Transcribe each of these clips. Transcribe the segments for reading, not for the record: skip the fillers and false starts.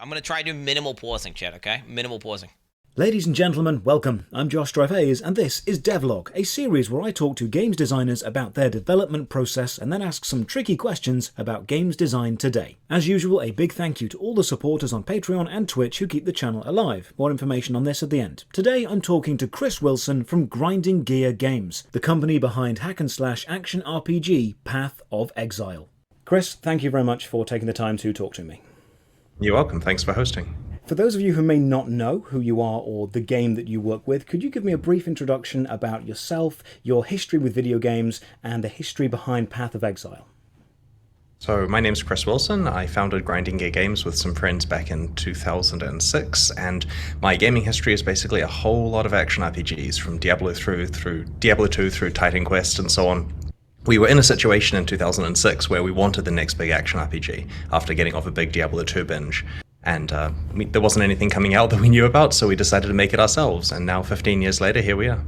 I'm going to try to do minimal pausing, chat, okay? Minimal pausing. Ladies and gentlemen, welcome. I'm Josh Strife, and this is Devlog, a series where I talk to games designers about their development process and then ask some tricky questions about games design today. As usual, a big thank you to all the supporters on Patreon and Twitch who keep the channel alive. More information on this at the end. Today I'm talking to Chris Wilson from Grinding Gear Games, the company behind hack-and-slash action RPG Path of Exile. Chris, thank you very much for taking the time to talk to me. You're welcome. Thanks for hosting. For those of you who may not know who you are or the game that you work with, could you give me a brief introduction about yourself, your history with video games, and the history behind Path of Exile? So my name's Chris Wilson. I founded Grinding Gear Games with some friends back in 2006, and my gaming history is basically a whole lot of action RPGs, from Diablo through Diablo 2 through Titan Quest and so on. We were in a situation in 2006 where we wanted the next big action RPG after getting off a big Diablo 2 binge. And there wasn't anything coming out that we knew about, so we decided to make it ourselves. And now, 15 years later, here we are.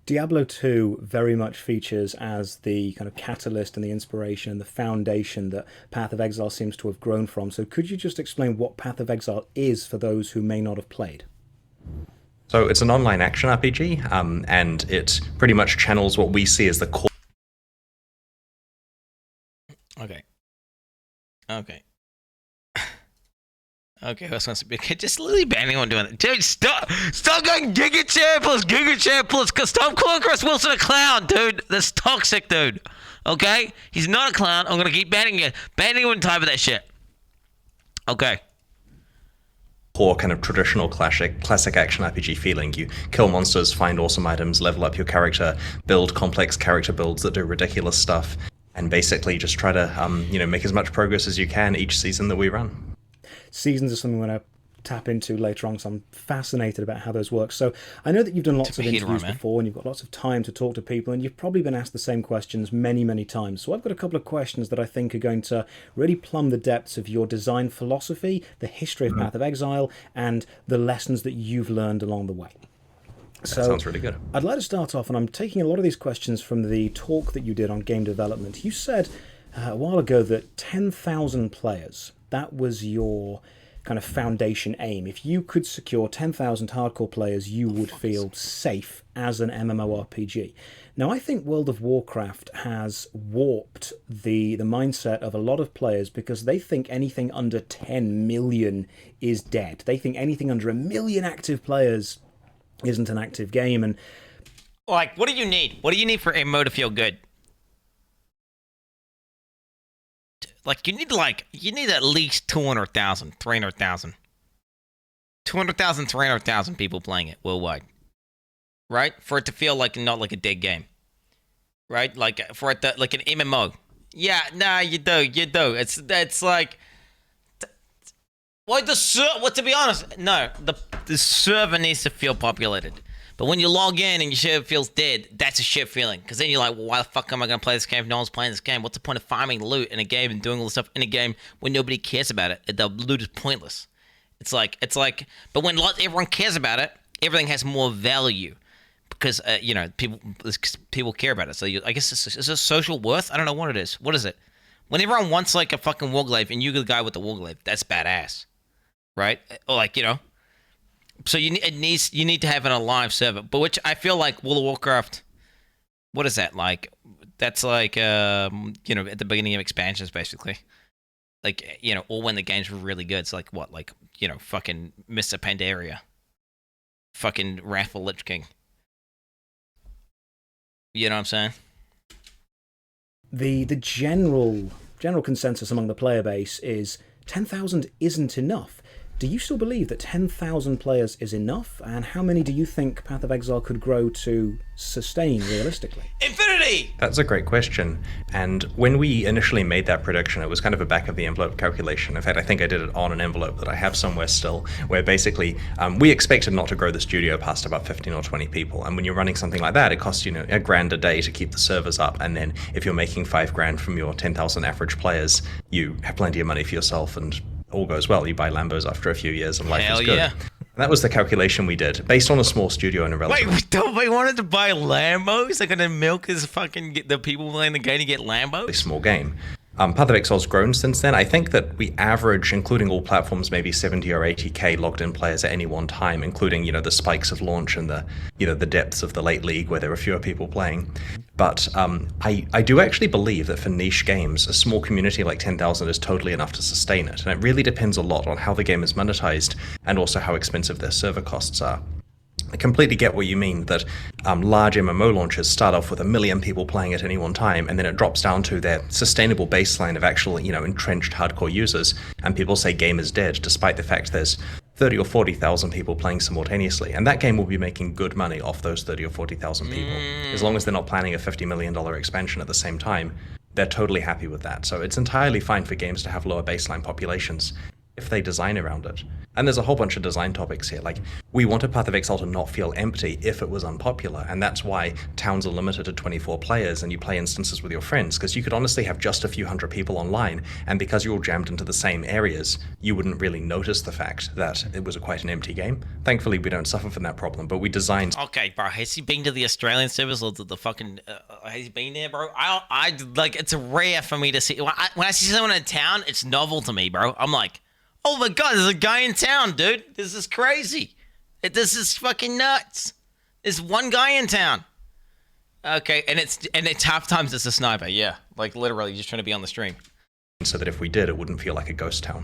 Diablo 2 very much features as the kind of catalyst and the inspiration and the foundation that Path of Exile seems to have grown from. So could you just explain what Path of Exile is for those who may not have played? So it's an online action RPG, and it pretty much channels what we see as the core. Okay, who's going to be? Just literally banning on doing it. Dude, stop going Giga Chair plus. Stop calling Chris Wilson a clown, dude. That's toxic, dude. Okay? He's not a clown. I'm going to keep banning you. Banning you in time for that shit. Okay. Core kind of traditional classic action RPG feeling. You kill monsters, find awesome items, level up your character, build complex character builds that do ridiculous stuff, and basically just try to make as much progress as you can each season that we run. Seasons are something we're going to tap into later on, so I'm fascinated about how those work. So I know that you've done lots of interviews before, and you've got lots of time to talk to people, and you've probably been asked the same questions many, many times. So I've got a couple of questions that I think are going to really plumb the depths of your design philosophy, the history of Path of Exile, and the lessons that you've learned along the way. That sounds really good. I'd like to start off, and I'm taking a lot of these questions from the talk that you did on game development. You said a while ago that 10,000 players, that was your kind of foundation aim. If you could secure 10,000 hardcore players, you would feel safe as an MMORPG. Now, I think World of Warcraft has warped the mindset of a lot of players because they think anything under 10 million is dead. They think anything under 1 million active players isn't an active game. And like, what do you need? What do you need for a MMO to feel good? Like, you need at least 200,000, 300,000. 200,000, 300,000 people playing it worldwide. Right? For it to feel like not like a dead game. Right? Like, for it to, like an MMO. Yeah, nah, you do. It's like, well, to be honest, no, the server needs to feel populated. But when you log in and your shit feels dead, that's a shit feeling. Because then you're like, well, why the fuck am I going to play this game if no one's playing this game? What's the point of farming loot in a game and doing all this stuff in a game when nobody cares about it? The loot is pointless. It's like, but when everyone cares about it, everything has more value. Because, people care about it. So I guess it's a social worth? I don't know what it is. What is it? When everyone wants like a fucking warglaive and you're the guy with the warglaive, that's badass. Right? Or like, so you need to have an alive server, but which I feel like World of Warcraft, what is that like? That's like at the beginning of expansions basically, like or when the games were really good. It's like what, like fucking Mr. Pandaria, fucking Wrathful Lich King. You know what I'm saying? The general consensus among the player base is 10,000 isn't enough. Do you still believe that 10,000 players is enough? And how many do you think Path of Exile could grow to sustain realistically? Infinity! That's a great question. And when we initially made that prediction, it was kind of a back of the envelope calculation. In fact, I think I did it on an envelope that I have somewhere still, where basically we expected not to grow the studio past about 15 or 20 people. And when you're running something like that, it costs $1,000 a day to keep the servers up. And then if you're making $5,000 from your 10,000 average players, you have plenty of money for yourself and all goes well. You buy Lambos after a few years and life is good. Yeah. That was the calculation we did, based on a small studio and a relatively... Wait, wanted to buy Lambos? They're going to milk his fucking... the people playing the game to get Lambos? small game. Path of Exile's grown since then. I think that we average, including all platforms, maybe 70 or 80k logged in players at any one time, including, the spikes of launch and the depths of the late league where there are fewer people playing. But I do actually believe that for niche games, a small community like 10,000 is totally enough to sustain it. And it really depends a lot on how the game is monetized and also how expensive their server costs are. I completely get what you mean, that large MMO launches start off with 1 million people playing at any one time, and then it drops down to their sustainable baseline of actual, entrenched hardcore users, and people say game is dead, despite the fact there's 30 or 40,000 people playing simultaneously. And that game will be making good money off those 30 or 40,000 people. As long as they're not planning a $50 million expansion at the same time, they're totally happy with that. So it's entirely fine for games to have lower baseline populations if they design around it. And there's a whole bunch of design topics here. Like, we wanted Path of Exile to not feel empty if it was unpopular, and that's why towns are limited to 24 players and you play instances with your friends, because you could honestly have just a few hundred people online, and because you're all jammed into the same areas, you wouldn't really notice the fact that it was quite an empty game. Thankfully, we don't suffer from that problem, but we designed... Okay, bro, has he been to the Australian servers or the fucking... has he been there, bro? I like, it's rare for me to see... When I see someone in town, it's novel to me, bro. I'm like... Oh my god, there's a guy in town, dude. This is crazy. This is fucking nuts. There's one guy in town. Okay, and it's half times it's a sniper, yeah. Like literally just trying to be on the stream. So that if we did, it wouldn't feel like a ghost town.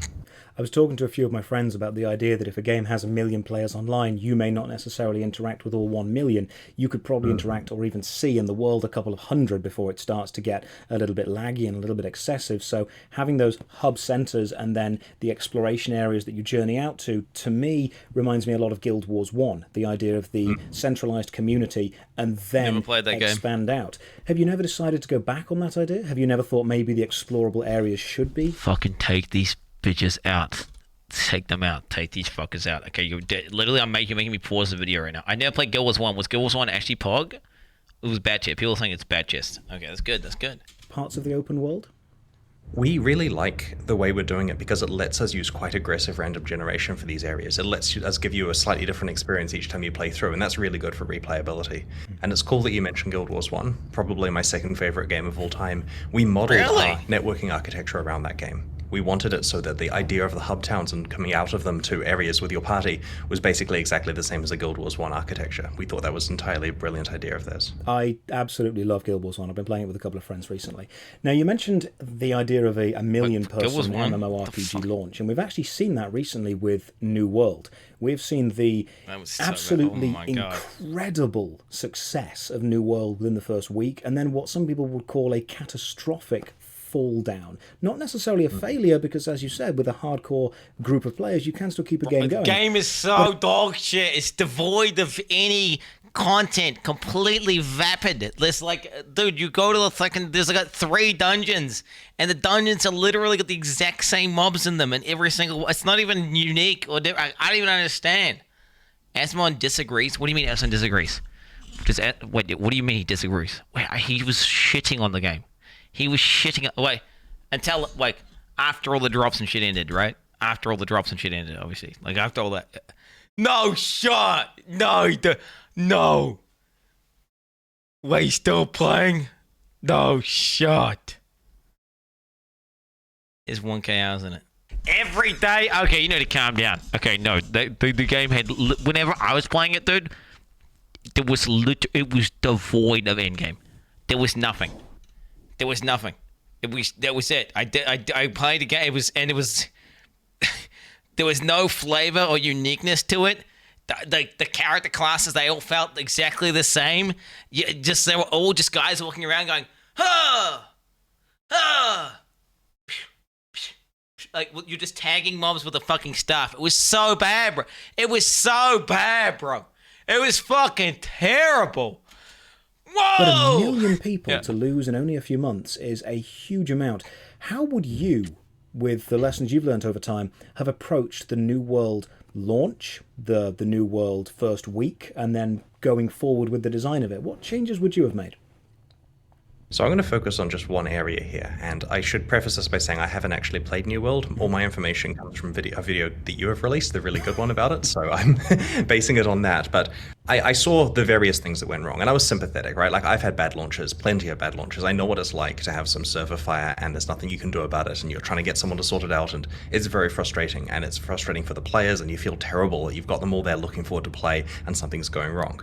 I was talking to a few of my friends about the idea that if a game has 1 million players online, you may not necessarily interact with all 1 million. You could probably interact or even see in the world a couple of hundred before it starts to get a little bit laggy and a little bit excessive. So having those hub centers and then the exploration areas that you journey out to me, reminds me a lot of Guild Wars 1, the idea of the centralized community and then expand out. Have you never decided to go back on that idea? Have you never thought maybe the explorable areas should be? Fucking take these bitches out. Take them out. Take these fuckers out. Okay, you're literally, you're making me pause the video right now. I never played Guild Wars 1. Was Guild Wars 1 actually POG? It was bad chest. People are saying it's bad chest. Okay, that's good. That's good. Parts of the open world? We really like the way we're doing it because it lets us use quite aggressive random generation for these areas. It lets us give you a slightly different experience each time you play through, and that's really good for replayability. And it's cool that you mentioned Guild Wars 1, probably my second favorite game of all time. We modeled our networking architecture around that game. We wanted it so that the idea of the hub towns and coming out of them to areas with your party was basically exactly the same as the Guild Wars 1 architecture. We thought that was entirely a brilliant idea of theirs. I absolutely love Guild Wars 1. I've been playing it with a couple of friends recently. Now, you mentioned the idea of a million-person MMORPG launch, and we've actually seen that recently with New World. We've seen the absolutely incredible success of New World within the first week, and then what some people would call a catastrophic fall down. Not necessarily a failure, because as you said, with a hardcore group of players, you can still keep a game going. The game is so dog shit. It's devoid of any content, completely vapid. There's like, dude, you go to the fucking, there's like 3 dungeons, and the dungeons are literally got the exact same mobs in them, and every single, it's not even unique or different. I don't even understand. Asmon disagrees. What do you mean Asmon disagrees? What do you mean he disagrees? Wait, he was shitting on the game. He was shitting until after all the drops and shit ended, right? After all the drops and shit ended, obviously. Like after all that. No shot. No. Wait, he's still playing? No shot. There's 1K hours in it. Every day. Okay, you need to calm down. Okay, no, the game had. Whenever I was playing it, dude, it was devoid of endgame. There was nothing. That was it. I played the game. It was there was no flavor or uniqueness to it. The character classes, they all felt exactly the same. They were all just guys walking around going, like you're just tagging mobs with the fucking stuff. It was so bad, bro. It was fucking terrible. Whoa! But 1 million people to lose in only a few months is a huge amount. How would you, with the lessons you've learned over time, have approached the New World launch, the New World first week, and then going forward with the design of it? What changes would you have made? So I'm going to focus on just one area here, and I should preface this by saying I haven't actually played New World. All my information comes from a video that you have released, the really good one about it, so I'm basing it on that. But I saw the various things that went wrong, and I was sympathetic, right? Like, I've had bad launches, plenty of bad launches. I know what it's like to have some server fire, and there's nothing you can do about it, and you're trying to get someone to sort it out, and it's very frustrating, and it's frustrating for the players, and you feel terrible that you've got them all there looking forward to play, and something's going wrong.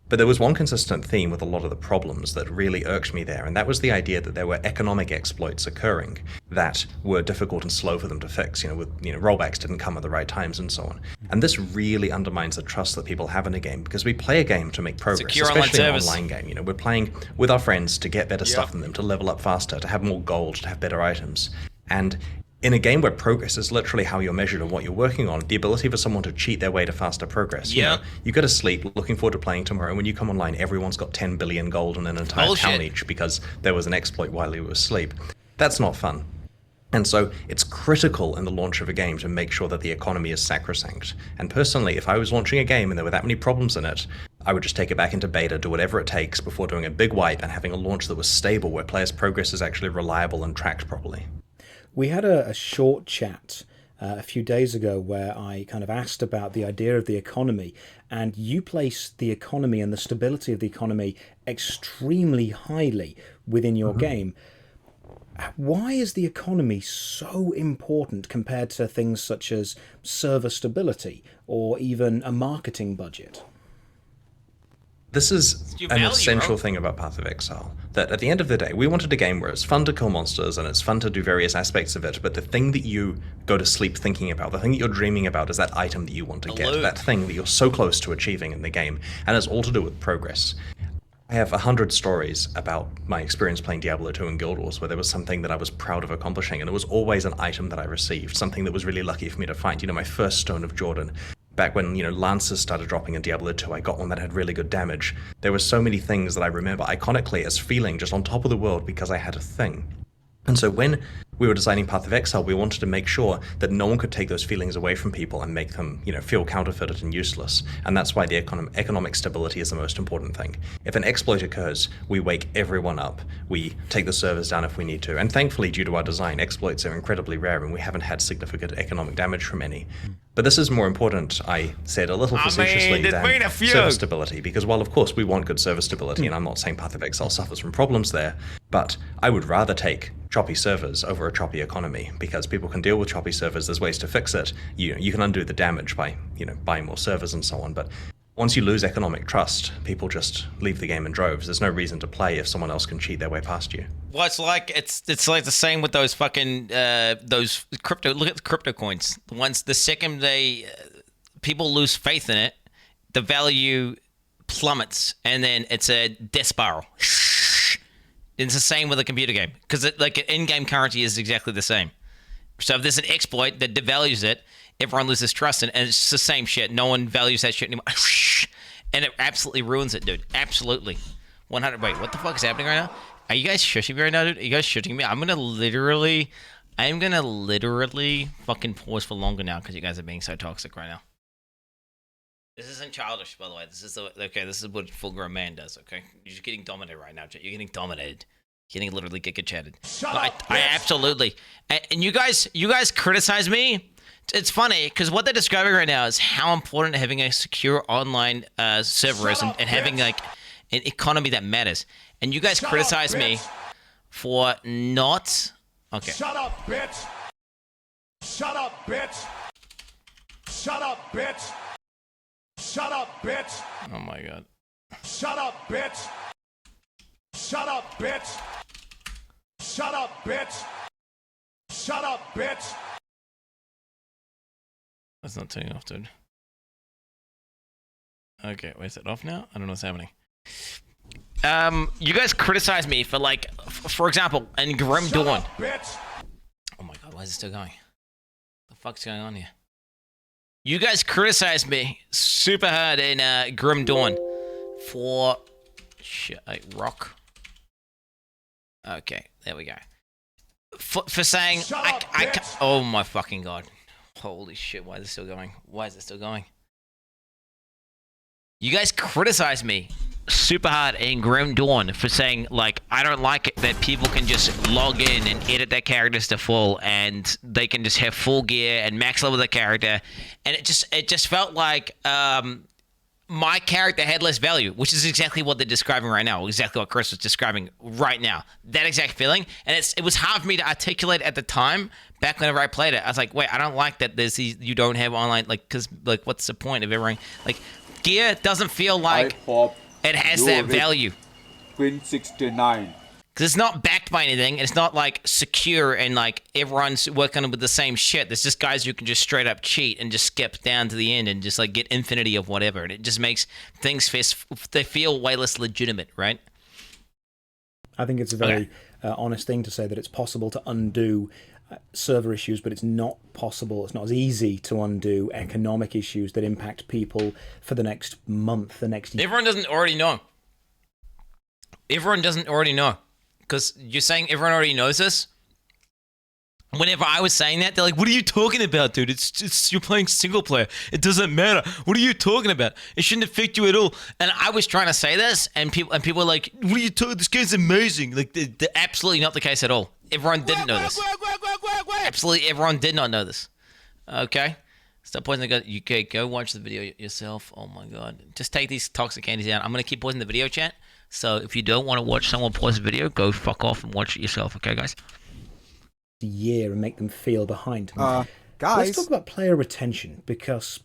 But there was one consistent theme with a lot of the problems that really irked me there, and that was the idea that there were economic exploits occurring that were difficult and slow for them to fix. Rollbacks didn't come at the right times and so on. And this really undermines the trust that people have in a game, because we play a game to make progress, Secure especially an online online game. We're playing with our friends to get better stuff than them, to level up faster, to have more gold, to have better items. And in a game where progress is literally how you're measured and what you're working on, the ability for someone to cheat their way to faster progress. You go to sleep looking forward to playing tomorrow, and when you come online, everyone's got 10 billion gold and an entire town each because there was an exploit while you were asleep. That's not fun. And so it's critical in the launch of a game to make sure that the economy is sacrosanct. And personally, if I was launching a game and there were that many problems in it, I would just take it back into beta, do whatever it takes before doing a big wipe and having a launch that was stable, where players' progress is actually reliable and tracked properly. We had a short chat a few days ago where I kind of asked about the idea of the economy, and you place the economy and the stability of the economy extremely highly within your game. Why is the economy so important compared to things such as server stability or even a marketing budget? This is an essential thing about Path of Exile, that at the end of the day, we wanted a game where it's fun to kill monsters and it's fun to do various aspects of it, but the thing that you go to sleep thinking about, the thing that you're dreaming about, is that item that you want to get, that thing that you're so close to achieving in the game, and it's all to do with progress. I have 100 stories about my experience playing Diablo 2 and Guild Wars where there was something that I was proud of accomplishing, and it was always an item that I received, something that was really lucky for me to find. My first Stone of Jordan. Back when, Lancers started dropping in Diablo 2, I got one that had really good damage. There were so many things that I remember iconically as feeling just on top of the world because I had a thing. And so when we were designing Path of Exile, we wanted to make sure that no one could take those feelings away from people and make them, feel counterfeited and useless. And that's why the economic stability is the most important thing. If an exploit occurs, we wake everyone up. We take the servers down if we need to. And thankfully, due to our design, exploits are incredibly rare and we haven't had significant economic damage from any. But this is more important, I said a little facetiously, than server stability, because while of course we want good server stability, and I'm not saying Path of Exile suffers from problems there, but I would rather take choppy servers over a choppy economy, because people can deal with choppy servers, there's ways to fix it. You can undo the damage by, buying more servers and so on, but once you lose economic trust, people just leave the game in droves. There's no reason to play if someone else can cheat their way past you. Well, it's like the same with those fucking those crypto. Look at the crypto coins. The second people lose faith in it, the value plummets, and then it's a death spiral. It's the same with a computer game, because in-game currency is exactly the same. So if there's an exploit that devalues it, everyone loses trust in it, and it's the same shit. No one values that shit anymore. And it absolutely ruins it, dude. Absolutely. 100. Wait, what the fuck is happening right now? Are you guys shushing me right now, dude? Are you guys shooting me? I'm gonna literally fucking pause for longer now because you guys are being so toxic right now. This isn't childish, by the way. This is what a full-grown man does. Okay, you're just getting dominated right now. You're getting dominated. You're getting literally giga-chatted. I absolutely. And you guys criticize me. It's funny because what they're describing right now is how important having a secure online server is, and having an economy that matters. And you guys criticize me for not. Okay. Shut up, bitch. Shut up, bitch. Shut up, bitch. Shut up, bitch. Oh my god. Shut up, bitch. Shut up, bitch. Shut up, bitch. Shut up, bitch. That's not turning off, dude. Okay, wait, is it off now? I don't know what's happening. You guys criticize me for for example, in Grim Dawn. Oh my god, why is it still going? The fuck's going on here? You guys criticize me super hard in Grim Dawn for shit, rock. Okay, there we go. For saying I can't. Oh my fucking god. Holy shit, why is it still going? Why is it still going? You guys criticize me super hard and Grim Dawn for saying, like, I don't like it that people can just log in and edit their characters to full, and they can just have full gear and max level their character, and it just felt like my character had less value, which is exactly what they're describing right now, exactly what Chris was describing right now. That exact feeling, and it was hard for me to articulate at the time. Back whenever I played it, I was like, wait, I don't like that. You don't have online, like, because like, what's the point of everything? Like, gear doesn't feel like it has that value. Quin69. Because it's not backed by anything, and it's not like secure and like everyone's working with the same shit. There's just guys who can just straight up cheat and just skip down to the end and just like get infinity of whatever, and it just makes things they feel way less legitimate, right? I think it's a very honest thing to say that it's possible to undo server issues, but it's not possible, it's not as easy to undo economic issues that impact people for the next month, the next year. Everyone doesn't already know. Everyone doesn't already know. Because you're saying everyone already knows this? Whenever I was saying that, they're like, what are you talking about, dude? It's you're playing single player. It doesn't matter. What are you talking about? It shouldn't affect you at all. And I was trying to say this, and people were like, what are you talking? This game's amazing. Like, they're absolutely not the case at all. Everyone didn't know this. Absolutely everyone did not know this. Okay? Stop poisoning the gun. Okay, go watch the video yourself. Oh my god. Just take these toxic candies down. I'm going to keep poisoning the video chat. So if you don't want to watch someone poison the video, go fuck off and watch it yourself. Okay, guys? Year and make them feel behind. Guys, let's talk about player retention, because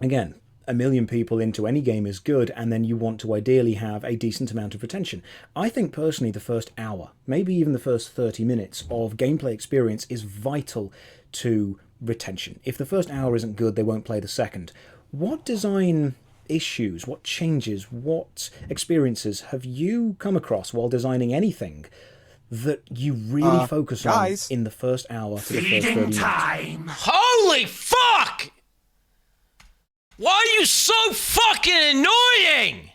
again, 1 million people into any game is good, and then you want to ideally have a decent amount of retention. I think personally the first hour, maybe even the first 30 minutes of gameplay experience is vital to retention. If the first hour isn't good, they won't play the second. What design issues, what changes, what experiences have you come across while designing anything that you really focus on in the first hour to the first 30 minutes? Holy fuck! Why are you so fucking annoying?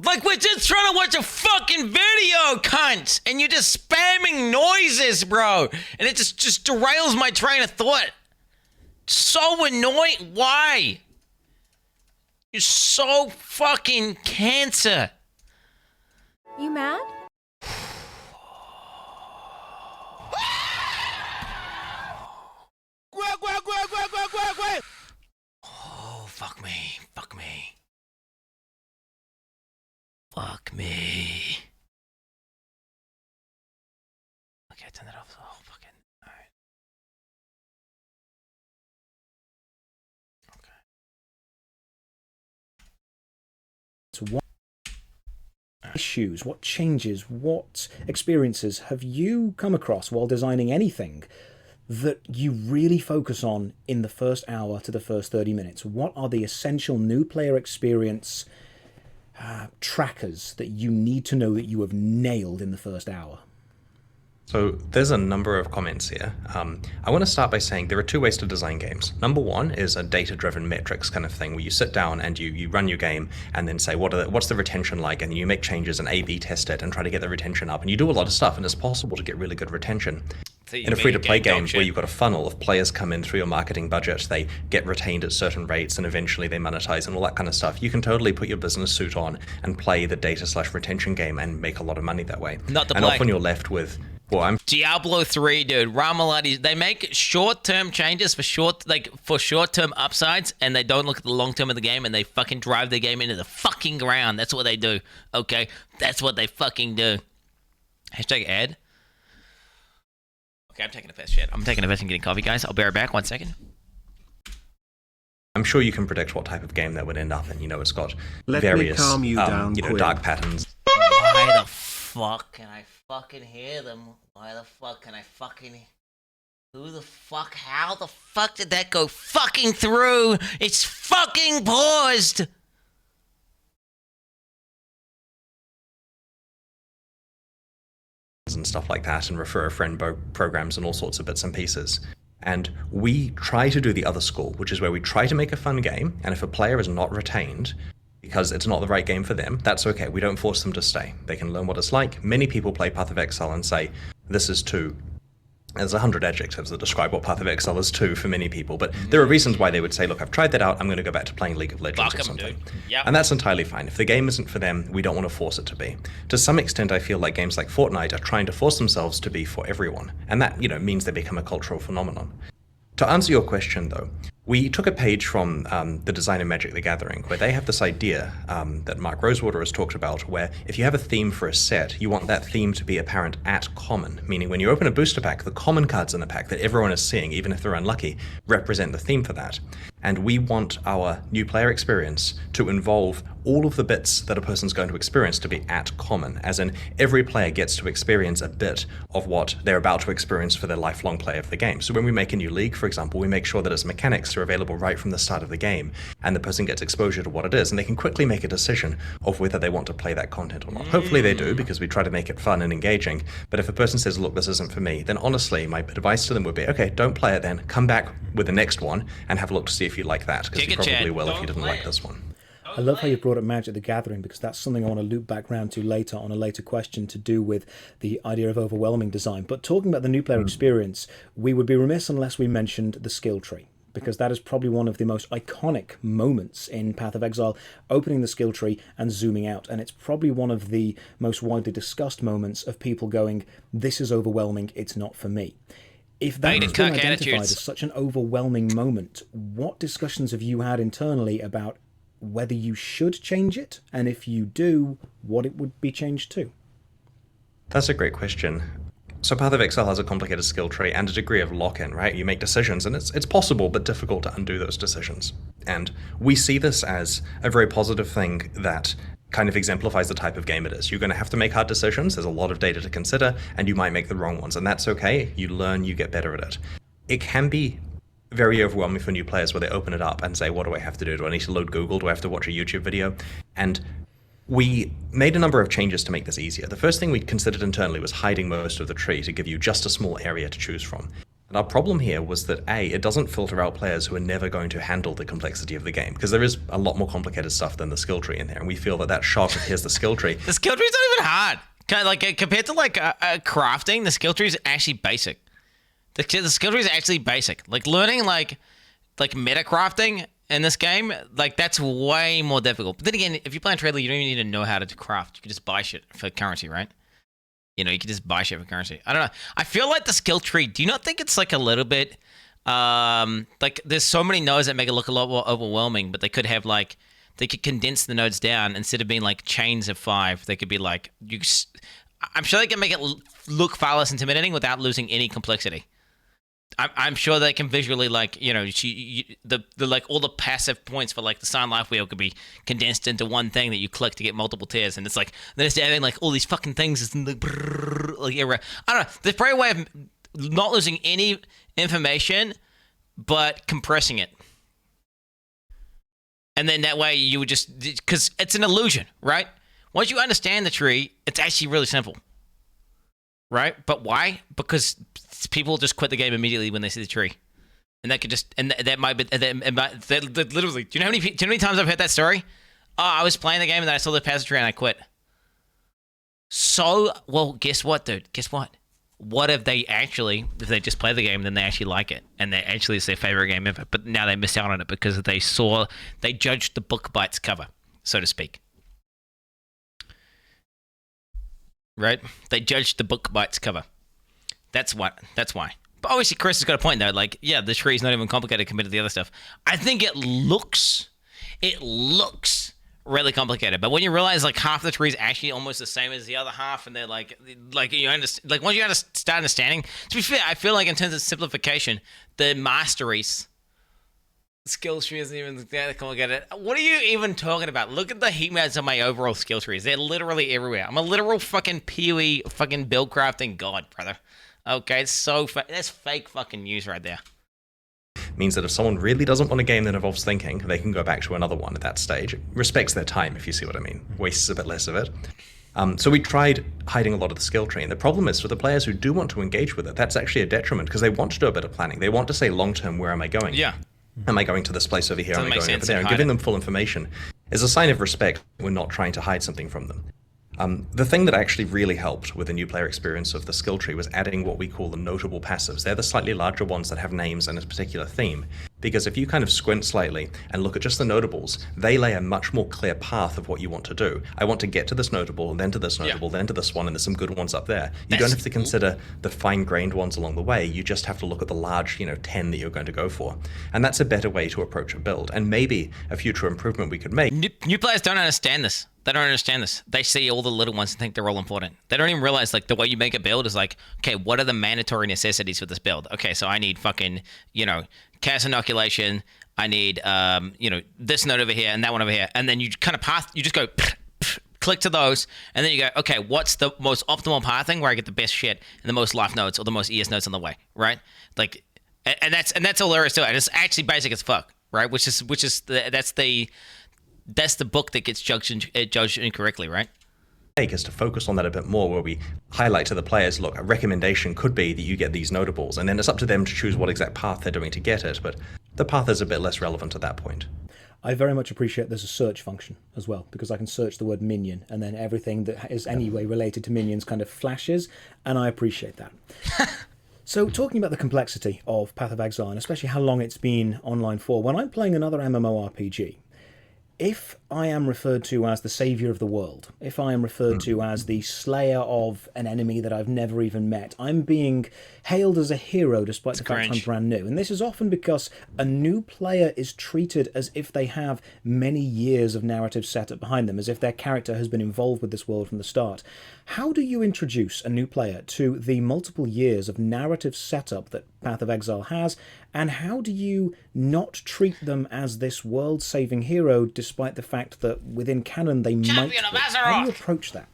Like, we're just trying to watch a fucking video, cunt, and you're just spamming noises, bro, and it just derails my train of thought. So annoying. Why? You're so fucking cancer. You mad? Oh, fuck me. Fuck me. Fuck me. Okay, turn that off. Oh, fucking. Alright. Okay. So what issues, what changes, what experiences have you come across while designing anything that you really focus on in the first hour to the first 30 minutes? What are the essential new player experience trackers that you need to know that you have nailed in the first hour? So there's a number of comments here. I want to start by saying there are two ways to design games. Number one is a data-driven metrics kind of thing where you sit down and you run your game and then say, what's the retention like? And you make changes and A/B test it and try to get the retention up. And you do a lot of stuff, and it's possible to get really good retention. In a free-to-play game where you've got a funnel of players come in through your marketing budget, they get retained at certain rates, and eventually they monetize and all that kind of stuff. You can totally put your business suit on and play the data/retention game and make a lot of money that way. Not the and play. often you're left with, well, I'm Diablo 3, dude. Ramalati, they make short-term changes for short-term upsides, and they don't look at the long-term of the game, and they fucking drive the game into the fucking ground. That's what they do, okay? That's what they fucking do. Hashtag ad. Okay, I'm taking a piss, shit. I'm taking a piss and getting coffee, guys. I'll be right back. 1 second. I'm sure you can predict what type of game that would end up in. You know, it's got Let various, me calm you down, you know, Quin. dark patterns. Why the fuck can I fucking hear them? Why the fuck can I fucking... Who the fuck? How the fuck did that go fucking through? It's fucking paused! And stuff like that, and refer a friend programs and all sorts of bits and pieces. And we try to do the other school, which is where we try to make a fun game, and if a player is not retained because it's not the right game for them, that's okay. We don't force them to stay. They can learn what it's like. Many people play Path of Exile and say, this is too There's 100 adjectives that describe what Path of Exile is too for many people, but there are reasons why they would say, look, I've tried that out, I'm going to go back to playing League of Legends or something. Yep. And that's entirely fine. If the game isn't for them, we don't want to force it to be. To some extent, I feel like games like Fortnite are trying to force themselves to be for everyone, and that, means they become a cultural phenomenon. To answer your question, though, we took a page from the design of Magic the Gathering, where they have this idea that Mark Rosewater has talked about, where if you have a theme for a set, you want that theme to be apparent at common, meaning when you open a booster pack, the common cards in the pack that everyone is seeing, even if they're unlucky, represent the theme for that. And we want our new player experience to involve all of the bits that a person's going to experience to be at common, as in every player gets to experience a bit of what they're about to experience for their lifelong play of the game. So when we make a new league, for example, we make sure that its mechanics are available right from the start of the game, and the person gets exposure to what it is, and they can quickly make a decision of whether they want to play that content or not. Hopefully they do, because we try to make it fun and engaging, but if a person says, look, this isn't for me, then honestly, my advice to them would be, okay, don't play it then, come back with the next one, and have a look to see if you like that, because you probably will if you didn't like this one. I love how you brought up Magic the Gathering, because that's something I want to loop back round to later on a later question to do with the idea of overwhelming design. But talking about the new player experience, we would be remiss unless we mentioned the skill tree, because that is probably one of the most iconic moments in Path of Exile, opening the skill tree and zooming out. And it's probably one of the most widely discussed moments of people going, this is overwhelming, it's not for me. If that has been identified as such an overwhelming moment, what discussions have you had internally about whether you should change it, and if you do, what it would be changed to? That's a great question. So Path of Exile has a complicated skill tree and a degree of lock-in, right? You make decisions, and it's possible but difficult to undo those decisions. And we see this as a very positive thing that kind of exemplifies the type of game it is. You're going to have to make hard decisions, there's a lot of data to consider, and you might make the wrong ones, and that's okay. You learn, you get better at it. It can be very overwhelming for new players where they open it up and say, what do I have to do? Do I need to load Google? Do I have to watch a YouTube video? And we made a number of changes to make this easier. The first thing we considered internally was hiding most of the tree to give you just a small area to choose from. And our problem here was that A, it doesn't filter out players who are never going to handle the complexity of the game, because there is a lot more complicated stuff than the skill tree in there, and we feel that that shock of here's the skill tree. The skill tree is not even hard. Compared to crafting, the skill tree is actually basic. The skill tree is actually basic. Like learning like meta crafting in this game, like that's way more difficult. But then again, if you play on trade league, you don't even need to know how to craft. You can just buy shit for currency, right? You can just buy shit for currency. I don't know. I feel like the skill tree, do you not think it's like a little bit like there's so many nodes that make it look a lot more overwhelming, but they could have like they could condense the nodes down instead of being like chains of 5. They could be like I'm sure they can make it look far less intimidating without losing any complexity. I'm sure they can visually, like, the like all the passive points for like the Sun Life Wheel could be condensed into one thing that you click to get multiple tiers, and it's like then it's adding like all these fucking things. Like, I don't know. There's probably a way of not losing any information, but compressing it, and then that way you would just because it's an illusion, right? Once you understand the tree, it's actually really simple. Right? But why? Because people just quit the game immediately when they see the tree. And that could just, and that might be, that literally, do you know how many times I've heard that story? Oh, I was playing the game and then I saw the passage tree and I quit. So, well, guess what, dude? Guess what? What if they just play the game, then they actually like it, and it's their favorite game ever, but now they miss out on it because they judged the book by its cover, so to speak. Right? They judged the book by its cover. That's why. But obviously, Chris has got a point though. Like, yeah, the tree is not even complicated compared to the other stuff. I think it looks really complicated. But when you realize like half the tree is actually almost the same as the other half, and they're like you understand, like once you start understanding. To be fair, I feel like in terms of simplification, the masteries. Skill tree isn't even that complicated. What are you even talking about? Look at the heat maps on my overall skill trees. They're literally everywhere. I'm a literal fucking PoE fucking build crafting god, brother. Okay, it's so that's fake fucking news right there. Means that if someone really doesn't want a game that involves thinking, they can go back to another one at that stage. It respects their time, if you see what I mean. Wastes a bit less of it. So we tried hiding a lot of the skill tree, and the problem is for the players who do want to engage with it, that's actually a detriment because they want to do a bit of planning. They want to say long-term, where am I going? Yeah. Am I going to this place over here? Am I going over there? And giving them full information is a sign of respect. We're not trying to hide something from them. The thing that actually really helped with the new player experience of the skill tree was adding what we call the notable passives. They're the slightly larger ones that have names and a particular theme. Because if you kind of squint slightly and look at just the notables, they lay a much more clear path of what you want to do. I want to get to this notable, then to this notable, then to this one, and there's some good ones up there. You don't have to consider the fine-grained ones along the way. You just have to look at the large, 10 that you're going to go for. And that's a better way to approach a build. And maybe a future improvement we could make. New players don't understand this. They don't understand this. They see all the little ones and think they're all important. They don't even realize, like, the way you make a build is like, okay, what are the mandatory necessities for this build? Okay, so I need fucking, chaos inoculation. I need, this node over here and that one over here. And then you kind of you just go, click to those. And then you go, okay, what's the most optimal pathing where I get the best shit and the most life nodes or the most ES nodes on the way, right? Like, and that's all there is to it. And it's actually basic as fuck, right? That's the book that gets judged incorrectly, right? Is to focus on that a bit more, where we highlight to the players, look, a recommendation could be that you get these notables, and then it's up to them to choose what exact path they're doing to get it, but the path is a bit less relevant at that point. I very much appreciate there's a search function as well, because I can search the word minion, and then everything that is anyway related to minions kind of flashes, and I appreciate that. So talking about the complexity of Path of Exile, and especially how long it's been online for, when I'm playing another MMORPG, if I am referred to as the savior of the world, if I am referred to as the slayer of an enemy that I've never even met, I'm being hailed as a hero despite the fact I'm brand new. And this is often because a new player is treated as if they have many years of narrative setup behind them, as if their character has been involved with this world from the start. How do you introduce a new player to the multiple years of narrative setup that Path of Exile has, and how do you not treat them as this world-saving hero despite the fact that within canon they might be? How do you approach that?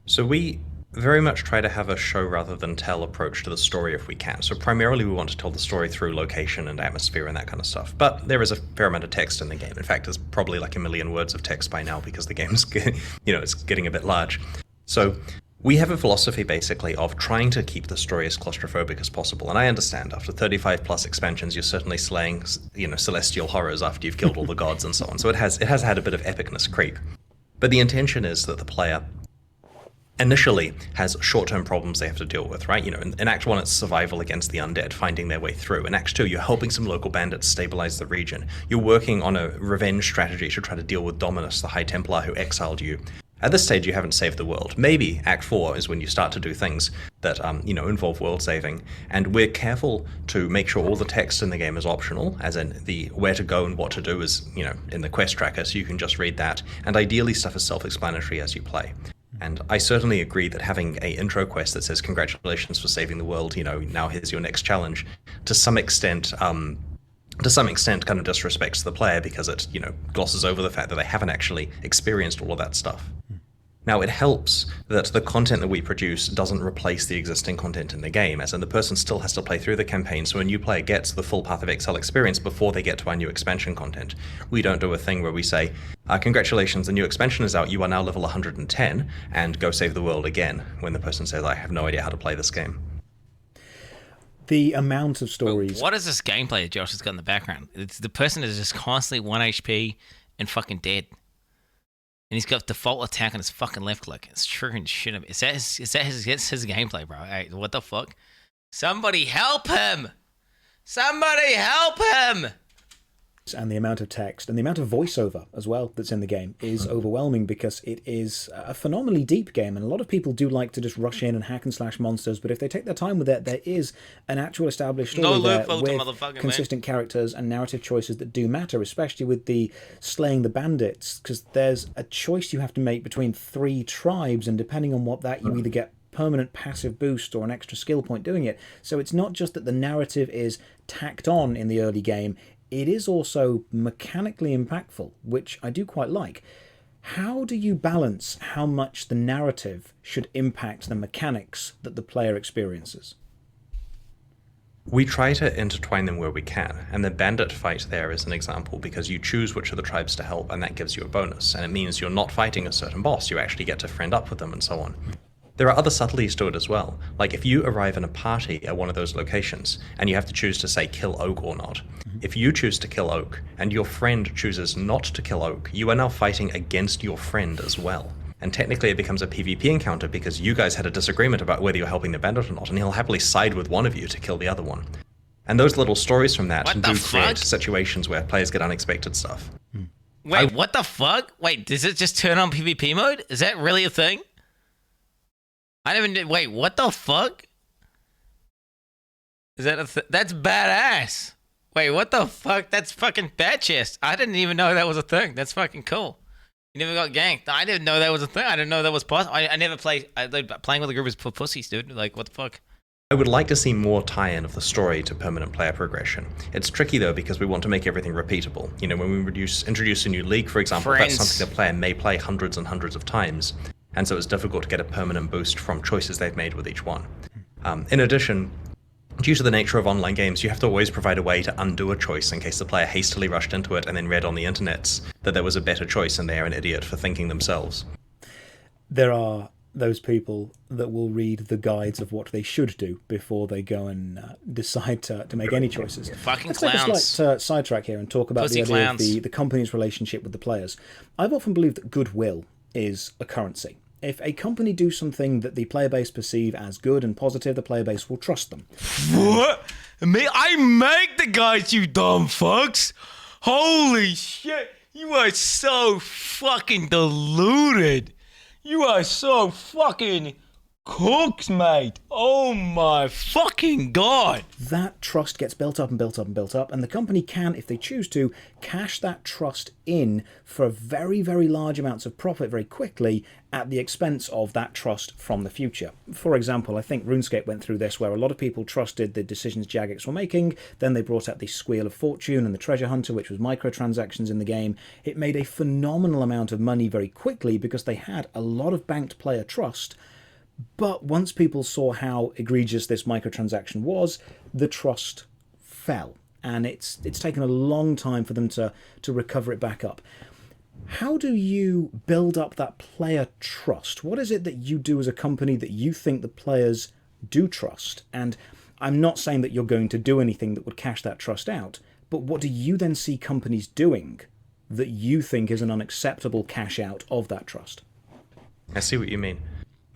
So we very much try to have a show rather than tell approach to the story if we can. So primarily we want to tell the story through location and atmosphere and that kind of stuff. But there is a fair amount of text in the game. In fact, there's probably like 1 million words of text by now because the game's it's getting a bit large. So we have a philosophy basically of trying to keep the story as claustrophobic as possible. And I understand after 35 plus expansions, you're certainly slaying, celestial horrors after you've killed all the gods and so on. So it has had a bit of epicness creep. But the intention is that the player initially has short-term problems they have to deal with, right? In Act 1, it's survival against the undead, finding their way through. In Act 2, you're helping some local bandits stabilize the region. You're working on a revenge strategy to try to deal with Dominus, the High Templar who exiled you. At this stage, you haven't saved the world. Maybe Act 4 is when you start to do things that, involve world saving. And we're careful to make sure all the text in the game is optional, as in the where to go and what to do is, in the quest tracker, so you can just read that. And ideally, stuff is self-explanatory as you play. And I certainly agree that having an intro quest that says, congratulations for saving the world, now here's your next challenge, to some extent kind of disrespects the player because it, glosses over the fact that they haven't actually experienced all of that stuff. Now, it helps that the content that we produce doesn't replace the existing content in the game, as in the person still has to play through the campaign, so a new player gets the full Path of Exile experience before they get to our new expansion content. We don't do a thing where we say, congratulations, the new expansion is out, you are now level 110, and go save the world again, when the person says, I have no idea how to play this game. The amount of stories... What is this gameplay that Josh has got in the background? The person is just constantly 1 HP and fucking dead. And he's got default attack on his fucking left click. It's triggering shit of. Is that his gameplay, bro? Hey, what the fuck? Somebody help him! Somebody help him! And the amount of text and the amount of voiceover as well that's in the game is overwhelming because it is a phenomenally deep game, and a lot of people do like to just rush in and hack and slash monsters, but if they take their time with it, there is an actual established story there with consistent characters and narrative choices that do matter, especially with the slaying the bandits, because there's a choice you have to make between 3 tribes, and depending on what that, you either get permanent passive boost or an extra skill point doing it. So it's not just that the narrative is tacked on in the early game, it is also mechanically impactful, which I do quite like. How do you balance how much the narrative should impact the mechanics that the player experiences? We try to intertwine them where we can, and the bandit fight there is an example because you choose which of the tribes to help, and that gives you a bonus, and it means you're not fighting a certain boss, you actually get to friend up with them and so on. There are other subtleties to it as well. Like if you arrive in a party at one of those locations and you have to choose to say kill Oak or not, if you choose to kill Oak and your friend chooses not to kill Oak, you are now fighting against your friend as well. And technically it becomes a PvP encounter because you guys had a disagreement about whether you're helping the bandit or not, and he'll happily side with one of you to kill the other one. And those little stories from that do create situations where players get unexpected stuff. Wait, what the fuck? Wait, does it just turn on PvP mode? Is that really a thing? I didn't even... Wait, what the fuck? Is that a That's badass. Wait, what the fuck? That's fucking batshit. I didn't even know that was a thing. That's fucking cool. You never got ganked. I didn't know that was a thing. I didn't know that was possible. I never played... Playing with a group is for pussies, dude. Like, what the fuck? I would like to see more tie-in of the story to permanent player progression. It's tricky though because we want to make everything repeatable. You know, when we introduce a new league, for example, that's something the player may play hundreds and hundreds of times, and so it's difficult to get a permanent boost from choices they've made with each one. In addition, due to the nature of online games, you have to always provide a way to undo a choice in case the player hastily rushed into it and then read on the internets that there was a better choice and they are an idiot for thinking themselves. There are those people that will read the guides of what they should do before they go and decide to make any choices. Fucking Let's take a slight sidetrack here and talk about the idea of the company's relationship with the players. I've often believed that goodwill is a currency. If a company do something that the player base perceive as good and positive, the player base will trust them. What? I make the guides, you dumb fucks! Holy shit! You are so fucking deluded! You are so fucking cooked, mate. Oh my fucking god. That trust gets built up and built up and built up, and the company can, if they choose to, cash that trust in for very, very large amounts of profit very quickly at the expense of that trust from the future. For example, I think RuneScape went through this where a lot of people trusted the decisions Jagex were making, then they brought out the Squeal of Fortune and the Treasure Hunter, which was microtransactions in the game. It made a phenomenal amount of money very quickly because they had a lot of banked player trust. But once people saw how egregious this microtransaction was, the trust fell. And it's taken a long time for them to recover it back up. How do you build up that player trust? What is it that you do as a company that you think the players do trust? And I'm not saying that you're going to do anything that would cash that trust out, but what do you then see companies doing that you think is an unacceptable cash out of that trust? I see what you mean.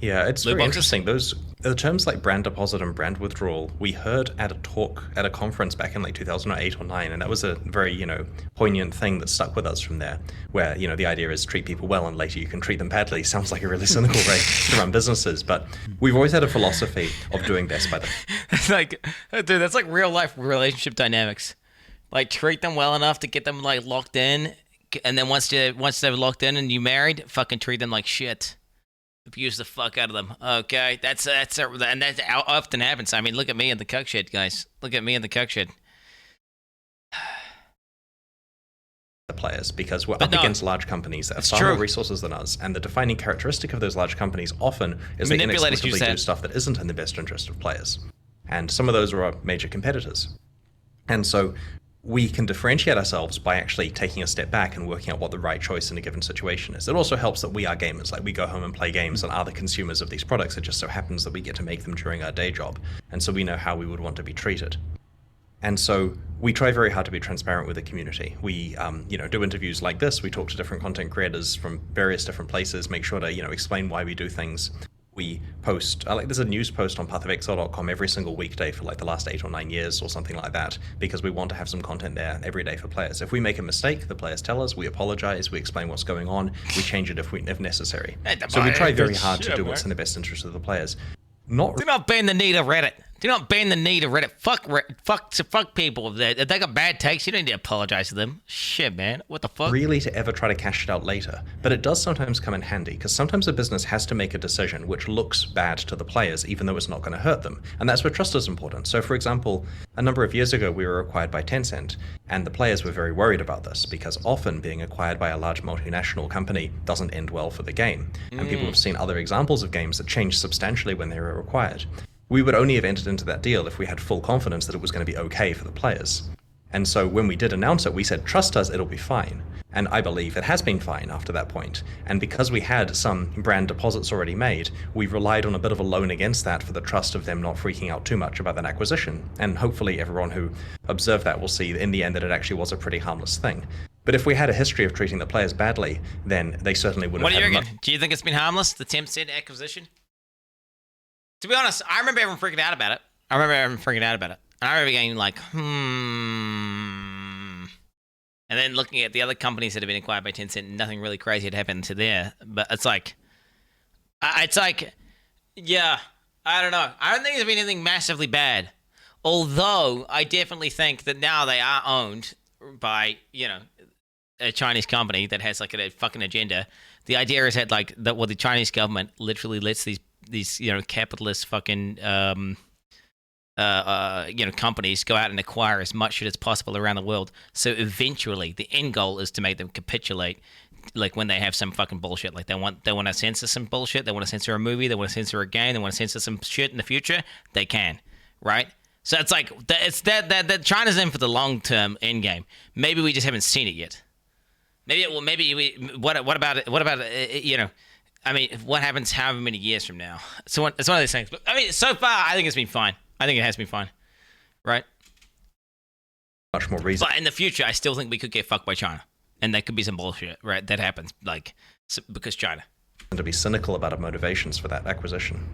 Yeah, it's very interesting. Those terms like brand deposit and brand withdrawal, we heard at a talk at a conference back in like 2008 or 9, and that was a very, poignant thing that stuck with us from there, where, the idea is treat people well and later you can treat them badly. Sounds like a really cynical way to run businesses, but we've always had a philosophy of doing this by the... It's like, dude, that's like real life relationship dynamics. Like, treat them well enough to get them like locked in, and then once they're locked in and you married, fucking treat them like shit. Abuse the fuck out of them. Okay, that's often happens. I mean, look at me in the cuck shit, guys. Look at me in the cuck shit. The players, because we're up against large companies that have far more resources than us, and the defining characteristic of those large companies often is they inexplicably do stuff that isn't in the best interest of players. And some of those are our major competitors. And so we can differentiate ourselves by actually taking a step back and working out what the right choice in a given situation is. It also helps that we are gamers, like we go home and play games and are the consumers of these products. It just so happens that we get to make them during our day job, and so we know how we would want to be treated. And so we try very hard to be transparent with the community. We, do interviews like this. We talk to different content creators from various different places, make sure to, explain why we do things. We post, there's a news post on pathofexile.com every single weekday for like the last 8 or 9 years or something like that, because we want to have some content there every day for players. If we make a mistake, the players tell us, we apologize, we explain what's going on, we change it if necessary. So we try very hard to do what's in the best interest of the players. Do not bend the knee to Reddit. Do not bend the knee to Reddit. Fuck people. If they got bad takes, you don't need to apologize to them. Shit, man. What the fuck? Really to ever try to cash it out later. But it does sometimes come in handy, because sometimes a business has to make a decision which looks bad to the players, even though it's not going to hurt them. And that's where trust is important. So, for example, a number of years ago, we were acquired by Tencent, and the players were very worried about this, because often being acquired by a large multinational company doesn't end well for the game. And people have seen other examples of games that changed substantially when they were acquired. We would only have entered into that deal if we had full confidence that it was going to be okay for the players. And so when we did announce it, we said, trust us, it'll be fine. And I believe it has been fine after that point. And because we had some brand deposits already made, we relied on a bit of a loan against that for the trust of them not freaking out too much about that acquisition. And hopefully everyone who observed that will see in the end that it actually was a pretty harmless thing. But if we had a history of treating the players badly, then they certainly would have What do you had reckon? Do you think it's been harmless, the 10% acquisition? To be honest, I remember everyone freaking out about it. And I remember going like, And then looking at the other companies that have been acquired by Tencent, nothing really crazy had happened to there. But it's like, yeah, I don't know. I don't think there's been anything massively bad. Although, I definitely think that now they are owned by, a Chinese company that has like a fucking agenda. The idea is that the Chinese government literally lets these capitalist fucking companies go out and acquire as much shit as possible around the world. So eventually, the end goal is to make them capitulate. Like when they have some fucking bullshit, like they want to censor some bullshit, they want to censor a movie, they want to censor a game, they want to censor some shit in the future, they can, right? So it's like it's that China's in for the long term end game. Maybe we just haven't seen it yet. What about it? What about I mean, what happens however many years from now? It's one of these things. But I mean, so far I think it's been fine. I think it has been fine, right? much more reason. But in the future, I still think we could get fucked by China. And there could be some bullshit, right? That happens, because China. And to be cynical about our motivations for that acquisition.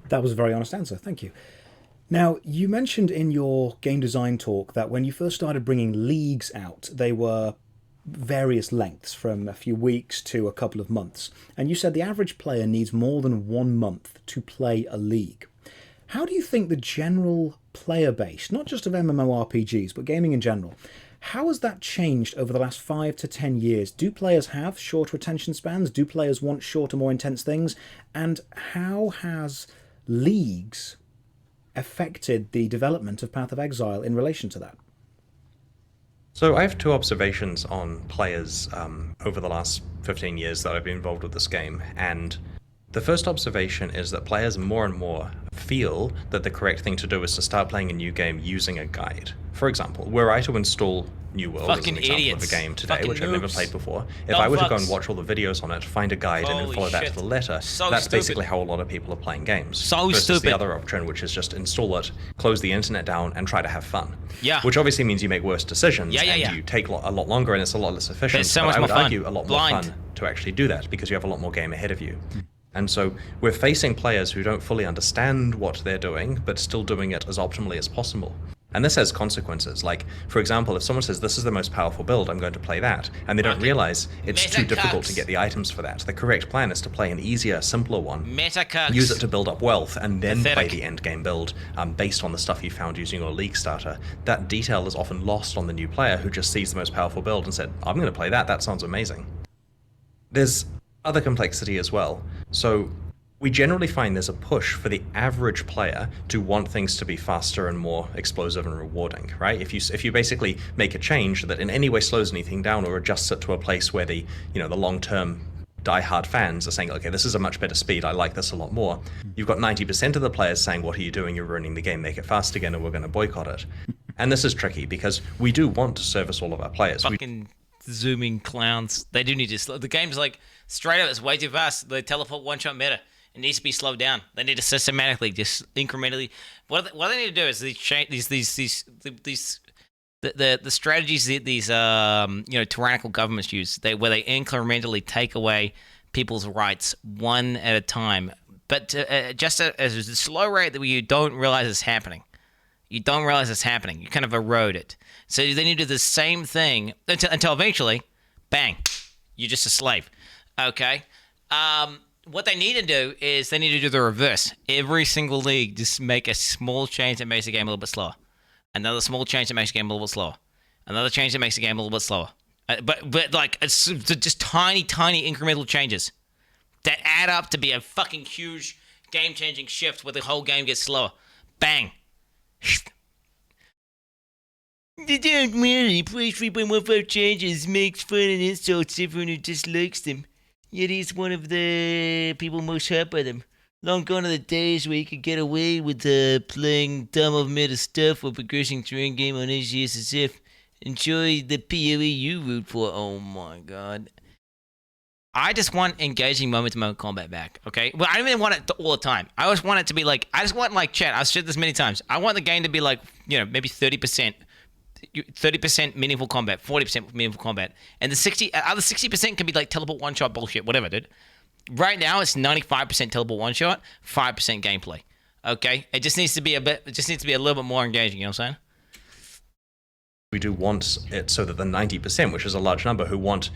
That was a very honest answer. Thank you. Now, you mentioned in your game design talk that when you first started bringing leagues out, they were various lengths, from a few weeks to a couple of months. And you said the average player needs more than 1 month to play a league. How do you think the general player base, not just of MMORPGs, but gaming in general, how has that changed over the last 5 to 10 years? Do players have shorter attention spans? Do players want shorter, more intense things? And how has leagues affected the development of Path of Exile in relation to that? So I have two observations on players over the last 15 years that I've been involved with this game. And the first observation is that players more and more feel that the correct thing to do is to start playing a new game using a guide. For example, were I to install New World as an example of a game today, which I've never played before, if I were to go and watch all the videos on it, find a guide, and then follow that to the letter, that's basically how a lot of people are playing games. Versus the other option, which is just install it, close the internet down, and try to have fun. Yeah. Which obviously means you make worse decisions, and you take a lot longer, and it's a lot less efficient. It's so but much I would more fun. argue a lot more fun to actually do that, because you have a lot more game ahead of you. And so we're facing players who don't fully understand what they're doing, but still doing it as optimally as possible. And this has consequences. Like, for example, if someone says, this is the most powerful build, I'm going to play that, and they don't realize it's too difficult to get the items for that. The correct plan is to play an easier, simpler one, use it to build up wealth, and then play the end game build based on the stuff you found using your league starter. That detail is often lost on the new player who just sees the most powerful build and said, I'm going to play that sounds amazing. There's other complexity as well. So we generally find there's a push for the average player to want things to be faster and more explosive and rewarding, right? If you basically make a change that in any way slows anything down or adjusts it to a place where the long-term die-hard fans are saying, okay, this is a much better speed, I like this a lot more, you've got 90% of the players saying, what are you doing, you're ruining the game, make it fast again, and we're going to boycott it. And this is tricky because we do want to service all of our players. Fucking zooming clowns. They do need to slow. The game's like, straight up, it's way too fast. The teleport one-shot meta. It needs to be slowed down. They need to systematically, just incrementally. What they need to do is the strategies that these tyrannical governments use, where they incrementally take away people's rights one at a time, but just at a slow rate that you don't realize is happening. You don't realize it's happening. You kind of erode it. So they need to do the same thing until eventually, bang, you're just a slave. Okay? What they need to do is they need to do the reverse. Every single league, just make a small change that makes the game a little bit slower. Another small change that makes the game a little bit slower. Another change that makes the game a little bit slower. But like, it's just tiny incremental changes that add up to be a fucking huge game-changing shift where the whole game gets slower. Bang. Don't worry, Price 3.15 changes makes fun and insults everyone who dislikes them. Yet he's one of the people most hurt by them. Long gone are the days where you could get away with playing dumb of meta stuff or progressing through in-game on SGSSF. Enjoy the PoE you root for. Oh my god. I just want engaging moment-to-moment combat back, okay? Well, I don't even want it all the time. I always want it to be like, chat, I've said this many times. I want the game to be like, maybe 30% 30% meaningful combat, 40% meaningful combat, and the other 60% can be like teleport one shot bullshit, whatever, dude. Right now it's 95% teleport one shot, 5% gameplay. Okay, it just needs to be a little bit more engaging. You know what I'm saying? We do want it so that the 90%, which is a large number, who want,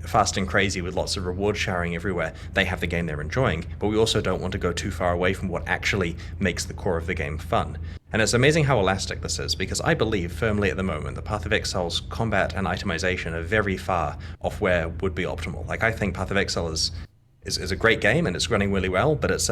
fast and crazy with lots of reward showering everywhere, they have the game they're enjoying, but we also don't want to go too far away from what actually makes the core of the game fun. And it's amazing how elastic this is, because I believe firmly at the moment the Path of Exile's combat and itemization are very far off where would be optimal. Like, I think Path of Exile is a great game and it's running really well, but it's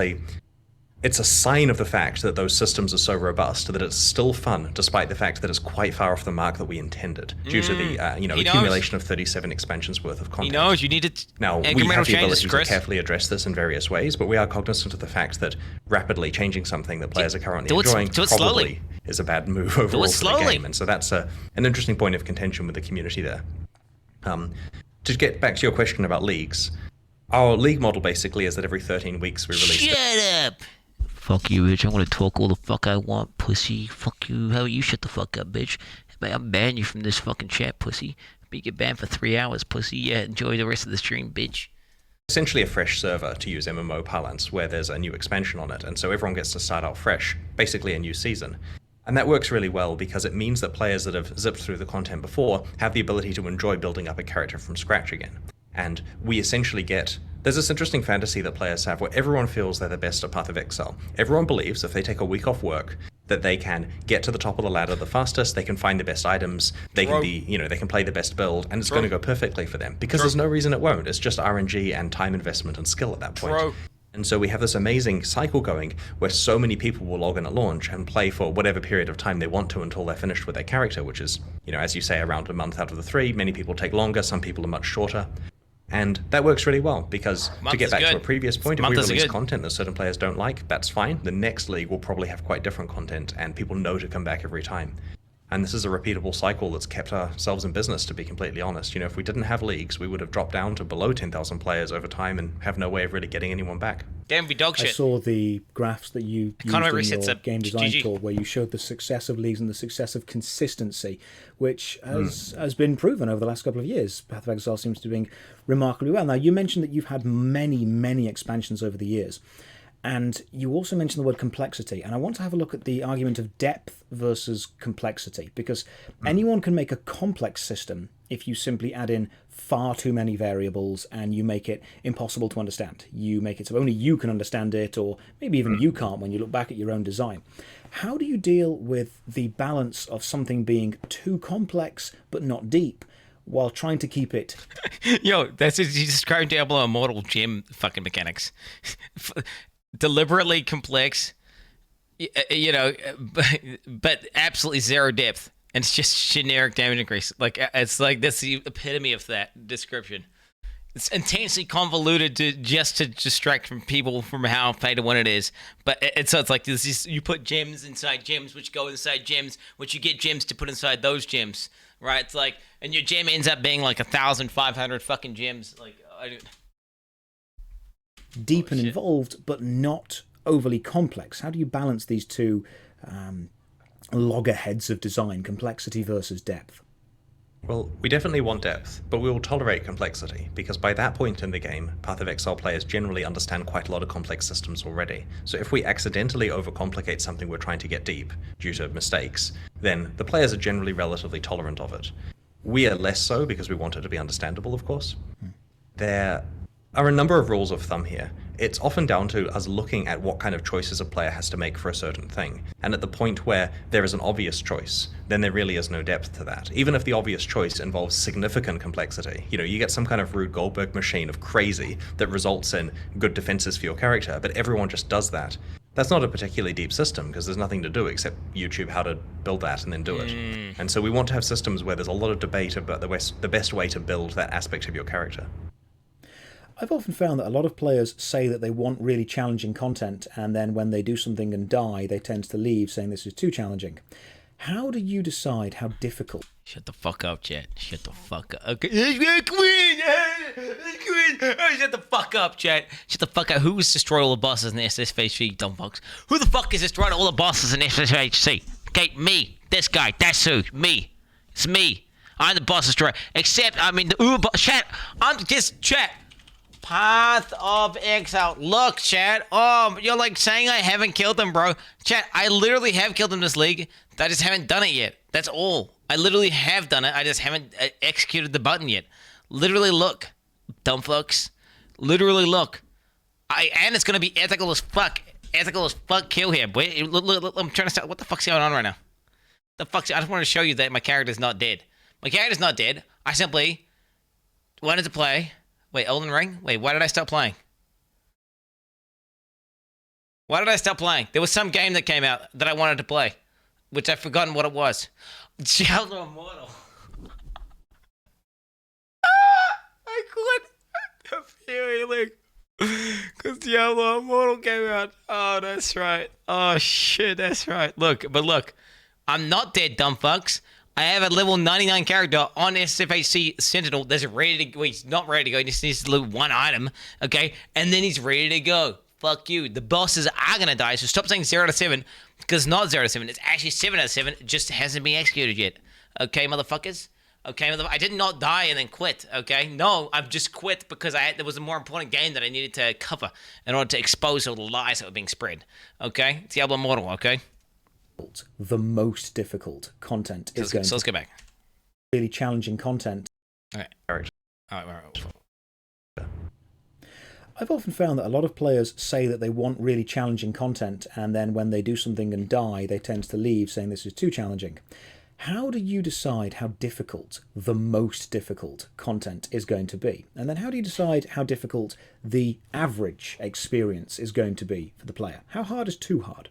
a sign of the fact that those systems are so robust that it's still fun, despite the fact that it's quite far off the mark that we intended, due to the accumulation of 37 expansions worth of content. He knows you need to. Now, we have the ability to carefully address this in various ways, but we are cognizant of the fact that rapidly changing something that players are currently enjoying probably is a bad move overall for the game. And so that's an interesting point of contention with the community there. To get back to your question about leagues, our league model basically is that every 13 weeks we release... Shut up! Fuck you, bitch. I'm gonna talk all the fuck I want, pussy. Fuck you. How you shut the fuck up, bitch? I'll ban you from this fucking chat, pussy. You get banned for 3 hours, pussy. Yeah, enjoy the rest of the stream, bitch. Essentially a fresh server, to use MMO parlance, where there's a new expansion on it, and so everyone gets to start out fresh, basically a new season. And that works really well because it means that players that have zipped through the content before have the ability to enjoy building up a character from scratch again. And we essentially get... There's this interesting fantasy that players have where everyone feels they're the best at Path of Exile. Everyone believes if they take a week off work, that they can get to the top of the ladder the fastest, they can find the best items, they can be, they can play the best build, and it's going to go perfectly for them. Because there's no reason it won't. It's just RNG and time investment and skill at that point. And so we have this amazing cycle going where so many people will log in at launch and play for whatever period of time they want to until they're finished with their character, which is, as you say, around a month out of the 3. Many people take longer, some people are much shorter. And that works really well, because to get back to a previous point, if we release content that certain players don't like, that's fine. The next league will probably have quite different content, and people know to come back every time. And this is a repeatable cycle that's kept ourselves in business, to be completely honest. If we didn't have leagues, we would have dropped down to below 10,000 players over time and have no way of really getting anyone back. Damn, be dog shit. I saw the graphs that you used in your game design tool, where you showed the success of leagues and the success of consistency, which has been proven over the last couple of years. Path of Exile seems to be doing remarkably well. Now, you mentioned that you've had many, many expansions over the years. And you also mentioned the word complexity, and I want to have a look at the argument of depth versus complexity, because anyone can make a complex system if you simply add in far too many variables and you make it impossible to understand. You make it so only you can understand it, or maybe even you can't when you look back at your own design. How do you deal with the balance of something being too complex but not deep, while trying to keep it... Yo, that's you described Diablo Immortal gym fucking mechanics. Deliberately complex, but absolutely zero depth, and it's just generic damage increase. Like, it's like that's the epitome of that description. It's intensely convoluted to distract from people from how pay to win it is. But it's like this: you put gems inside gems, which go inside gems, which you get gems to put inside those gems, right? It's like, and your gem ends up being like 1,500 fucking gems, like. Deep and involved, but not overly complex. How do you balance these two loggerheads of design, complexity versus depth? Well, we definitely want depth, but we will tolerate complexity, because by that point in the game, Path of Exile players generally understand quite a lot of complex systems already. So if we accidentally overcomplicate something we're trying to get deep due to mistakes, then the players are generally relatively tolerant of it. We are less so, because we want it to be understandable, of course. There are a number of rules of thumb here. It's often down to us looking at what kind of choices a player has to make for a certain thing. And at the point where there is an obvious choice, then there really is no depth to that. Even if the obvious choice involves significant complexity. You get some kind of Rube Goldberg machine of crazy that results in good defenses for your character, but everyone just does that. That's not a particularly deep system, because there's nothing to do except YouTube how to build that and then do it. And so we want to have systems where there's a lot of debate about the best way to build that aspect of your character. I've often found that a lot of players say that they want really challenging content, and then when they do something and die, they tend to leave saying this is too challenging. How do you decide how difficult? Shut the fuck up, chat. Shut the fuck up. Okay. Quin! Shut the fuck up, chat. Shut the fuck up. Who was destroying all the bosses in the SSHC, dumb fucks? Who the fuck is destroying all the bosses in SSHC? Okay, me. This guy. That's who. Me. It's me. I'm the boss destroyer. Except, I mean, the Uber chat. I'm just chat. Path of Exile. Look, chat. Oh, you're like saying I haven't killed them, bro. Chat, I literally have killed them this league. I just haven't done it yet. That's all. I literally have done it. I just haven't executed the button yet. Literally look. Dumb fucks. Literally look. And it's gonna be ethical as fuck. Ethical as fuck kill here. Wait, look, I'm trying to start. What the fuck's going on right now? The fuck's... I just want to show you that my character's not dead. My character's not dead. I simply wanted to play. Wait, Elden Ring? Wait, why did I stop playing? Why did I stop playing? There was some game that came out that I wanted to play, which I've forgotten what it was. Diablo Immortal. I quit the feeling. Because Diablo Immortal came out. Oh, that's right. Oh, shit, that's right. Look, I'm not dead, dumb fucks. I have a level 99 character on SFHC Sentinel that's ready to go. Well, he's not ready to go. He just needs to loot one item, okay? And then he's ready to go. Fuck you. The bosses are going to die, so stop saying 0 out of 7, because it's not 0 out of 7. It's actually 7 out of 7. It just hasn't been executed yet. Okay, motherfuckers? Okay, I did not die and then quit, okay? No, I've just quit because there was a more important game that I needed to cover in order to expose all the lies that were being spread, okay? It's Diablo Immortal, okay? The most difficult content is going so let's go back. Really challenging content. Okay. All right. I've often found that a lot of players say that they want really challenging content, and then when they do something and die, they tend to leave saying this is too challenging. How do you decide how difficult the most difficult content is going to be? And then how do you decide how difficult the average experience is going to be for the player? How hard is too hard?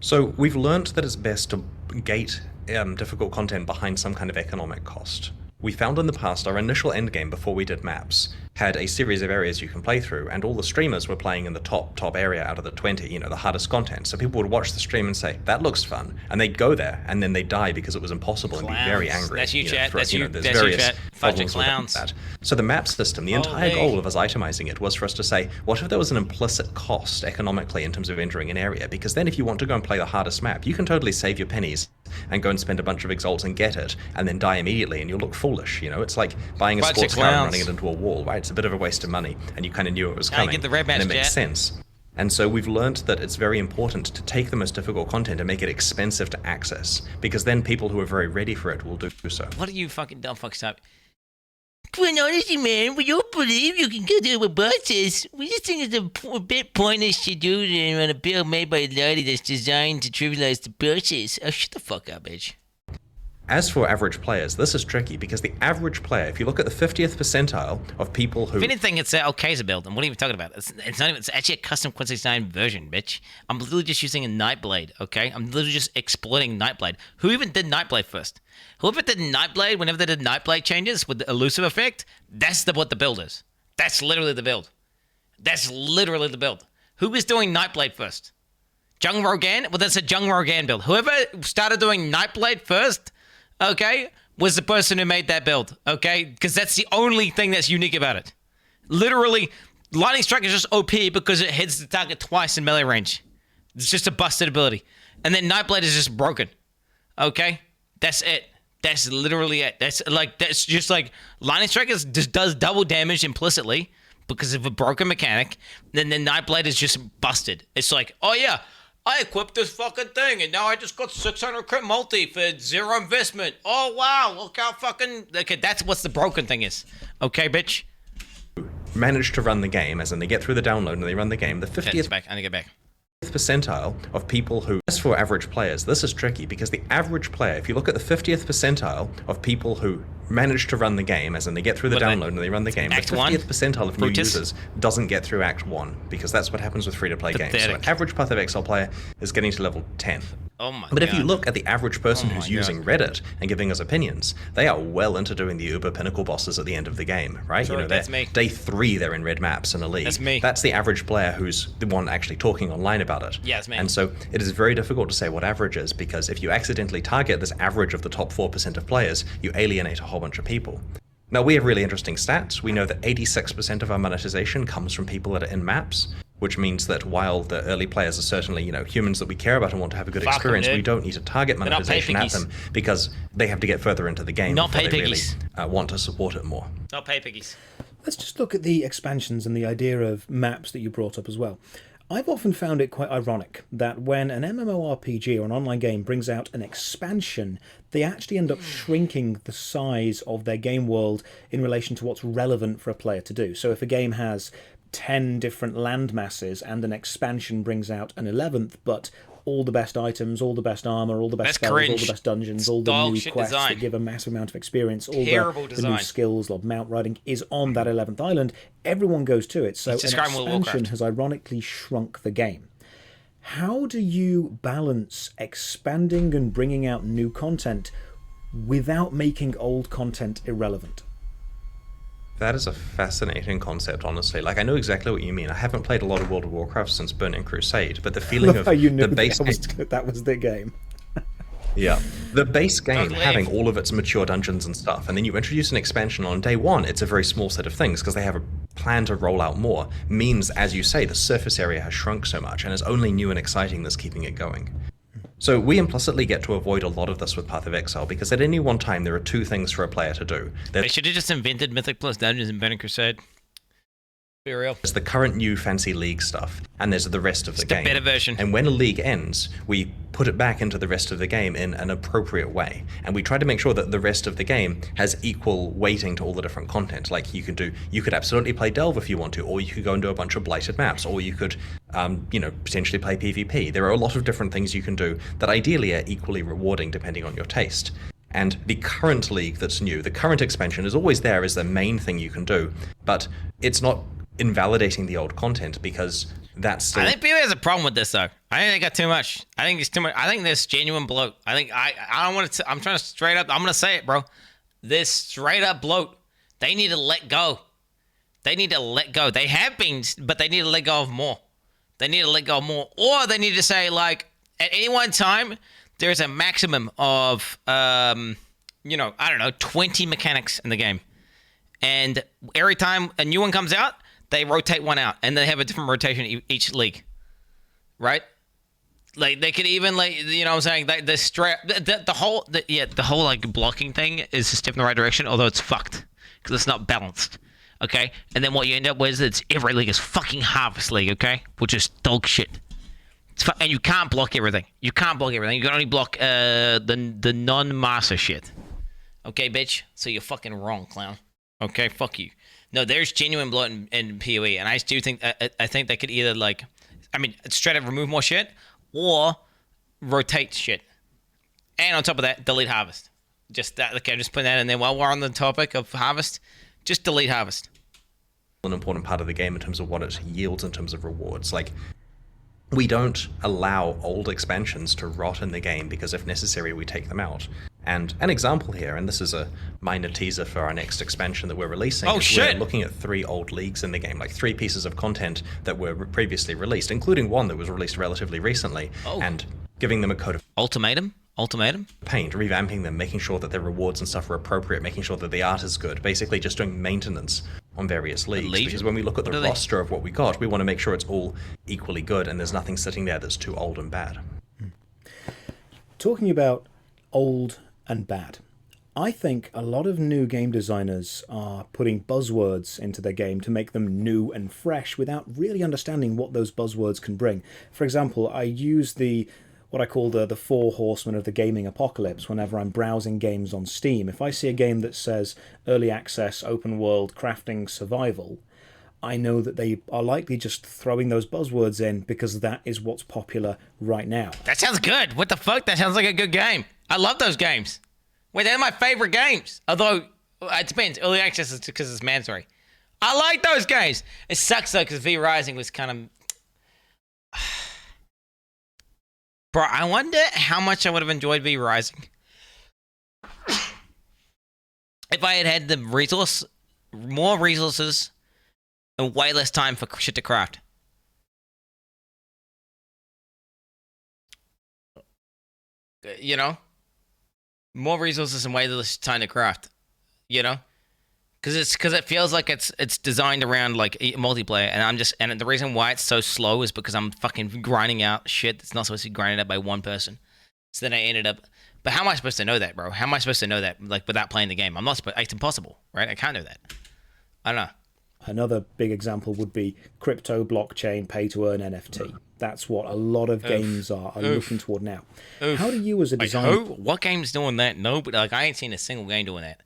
So we've learnt that it's best to gate difficult content behind some kind of economic cost. We found in the past our initial endgame before we did maps had a series of areas you can play through, and all the streamers were playing in the top area out of the 20, you know, the hardest content. So people would watch the stream and say, that looks fun. And they'd go there, and then they'd die because it was impossible and be very angry. That's you, chat. That's you, there's that's various you, chat. Fucking problems clowns. with that. So the map system, the entire goal of us itemizing it was for us to say, what if there was an implicit cost economically in terms of entering an area? Because then if you want to go and play the hardest map, you can totally save your pennies and go and spend a bunch of exalts and get it, and then die immediately, and you'll look foolish, you know? It's like buying a sports car and running it into a wall, right? It's a bit of a waste of money, and you kind of knew it was coming, get the red match, and it makes sense. And so we've learned that it's very important to take the most difficult content and make it expensive to access, because then people who are very ready for it will do so. What are you fucking dumb fucks up? Quin, honestly, man, we don't believe you can go do with bosses. We just think it's a bit pointless to do it on a build made by a lady that's designed to trivialize the bosses. Oh, shut the fuck up, bitch. As for average players, this is tricky because the average player, if you look at the 50th percentile of people who... If anything, it's Alkaza build, and what are you even talking about? It's not even, it's actually a custom Quin69 version, bitch. I'm literally just using a Nightblade, okay? I'm literally just exploiting Nightblade. Who even did Nightblade first? Whoever did Nightblade, whenever they did Nightblade changes with the elusive effect, that's what the build is. That's literally the build. That's literally the build. Who is doing Nightblade first? Jung Rogan? Well, that's a Jung Rogan build. Whoever started doing Nightblade first... okay, was the person who made that build, okay? Because that's the only thing that's unique about it. Literally, Lightning Strike is just OP because it hits the target twice in melee range. It's just a busted ability. And then Nightblade is just broken, okay? That's it. That's literally it. That's just like, Lightning Strike just does double damage implicitly because of a broken mechanic. Then the Nightblade is just busted. It's like, oh yeah, I equipped this fucking thing, and now I just got 600 crit multi for 0 investment. Oh, wow, look how fucking... Okay, that's what the broken thing is. Okay, bitch? manage to run the game, as in they get through the download and they run the game, the 50th back. I need to get back. percentile of people who, as for average players, this is tricky because the average player, if you look at the 50th percentile of people who manage to run the game, as in they get through the download and they run the game, Act the 50th percentile of new users doesn't get through Act 1 because that's what happens with free-to-play games. So an average Path of Exile player is getting to level 10. Oh my But if you look at the average person who's using Reddit and giving us opinions, they are well into doing the uber pinnacle bosses at the end of the game, right? Sure, you know, that's me. Day 3 they're in red maps in a league. That's me. That's the average player who's the one actually talking online about it. Yeah, it's me. And so it is very difficult to say what average is because if you accidentally target this average of the top 4% of players, you alienate a whole bunch of people. Now we have really interesting stats. We know that 86% of our monetization comes from people that are in maps. which means that while the early players are certainly, humans that we care about and want to have a good Fuck 'em, experience, dude. we don't need to target They're not pay monetization at piggies. them because they have to get further into the game Not before pay they really piggies. want to support it more. Not pay piggies. Let's just look at the expansions and the idea of maps that you brought up as well. I've often found it quite ironic that when an MMORPG or an online game brings out an expansion, they actually end up shrinking the size of their game world in relation to what's relevant for a player to do. So if a game has 10 different land masses and an expansion brings out an 11th, but all the best items, all the best armor, all the best That's spells, all cringe. the best dungeons, It's all the dog new shit quests design. that give a massive amount of experience, all Terrible the new design. skills of mount riding is on that 11th island. Everyone goes to it. So It's an describing World of expansion Warcraft. has ironically shrunk the game. How do you balance expanding and bringing out new content without making old content irrelevant? That is a fascinating concept, honestly. Like, I know exactly what you mean. I haven't played a lot of World of Warcraft since Burning Crusade, but the feeling of How you knew the base that was the game. Yeah. The base game Don't having leave. all of its mature dungeons and stuff, and then you introduce an expansion on day one, it's a very small set of things because they have a plan to roll out more, means, as you say, the surface area has shrunk so much, and it's only new and exciting that's keeping it going. So we implicitly get to avoid a lot of this with Path of Exile, because at any one time there are two things for a player to do. They should have just invented Mythic Plus Dungeons in Burning Crusade. Be real. There's the current new fancy league stuff, and there's the rest of the It's the game. better version. And when a league ends, we put it back into the rest of the game in an appropriate way. And we try to make sure that the rest of the game has equal weighting to all the different content. Like you could absolutely play Delve if you want to, or you could go and do a bunch of blighted maps, or you could, potentially play PvP. There are a lot of different things you can do that ideally are equally rewarding depending on your taste. And the current league that's new, the current expansion is always there as the main thing you can do, but it's not invalidating the old content because that's still... I think people has a problem with this though. I think they got too much. I think it's too much. I think there's genuine bloat. I don't want to. I'm trying to straight up. I'm gonna say it, bro. This straight up bloat. They need to let go. They need to let go. They have been, but they need to let go of more. They need to let go of more, or they need to say like at any one time there's a maximum of I don't know, 20 mechanics in the game, and every time a new one comes out, they rotate one out, and they have a different rotation each league, right? Like they could even what I'm saying, the whole like blocking thing is a step in the right direction, although it's fucked because it's not balanced. Okay, and then what you end up with is every league is fucking Harvest League, okay, which is dog shit. And you can't block everything. You can't block everything. You can only block the non-master shit. Okay, bitch. So you're fucking wrong, clown. Okay, fuck you. No, there's genuine bloat in PoE, and I do think I think they could either straight up remove more shit or rotate shit, and on top of that, delete harvest. Just that. Okay, I'm just putting that in there. While we're on the topic of harvest, just delete harvest. An important part of the game in terms of what it yields in terms of rewards. Like, we don't allow old expansions to rot in the game because if necessary we take them out. And an example here, and this is a minor teaser for our next expansion that we're releasing, Oh, is shit. we're looking at 3 old leagues in the game, like 3 pieces of content that were previously released, including one that was released relatively recently, and giving them a coat of Ultimatum. paint, revamping them, making sure that their rewards and stuff are appropriate, making sure that the art is good, basically just doing maintenance on various leagues. Legion? Because when we look at the What are they? roster of what we got, we want to make sure it's all equally good and there's nothing sitting there that's too old and bad. Talking about old and bad, I think a lot of new game designers are putting buzzwords into their game to make them new and fresh without really understanding what those buzzwords can bring. For example, I use what I call the 4 horsemen of the gaming apocalypse whenever I'm browsing games on Steam. If I see a game that says early access, open world, crafting, survival, I know that they are likely just throwing those buzzwords in because that is what's popular right now. That sounds good. What the fuck? That sounds like a good game. I love those games. Wait, they're my favorite games. Although, it depends. Early access is because it's mandatory. I like those games. It sucks though because V Rising was kind of... Bro, I wonder how much I would have enjoyed V Rising if I had had the more resources, and way less time for shit to craft. You know? More resources and way less time to craft. You know? Because it feels like it's designed around like multiplayer, and the reason why it's so slow is because I'm fucking grinding out shit that's not supposed to be grinded out by one person. So then I ended up. But how am I supposed to know that, bro? How am I supposed to know that like without playing the game? I'm not supposed. It's impossible, right? I can't know that. I don't know. Another big example would be crypto, blockchain, pay-to-earn NFT. That's what a lot of games are looking toward now. How do you as a designer... Who? What game's doing that? No, but like I ain't seen a single game doing that.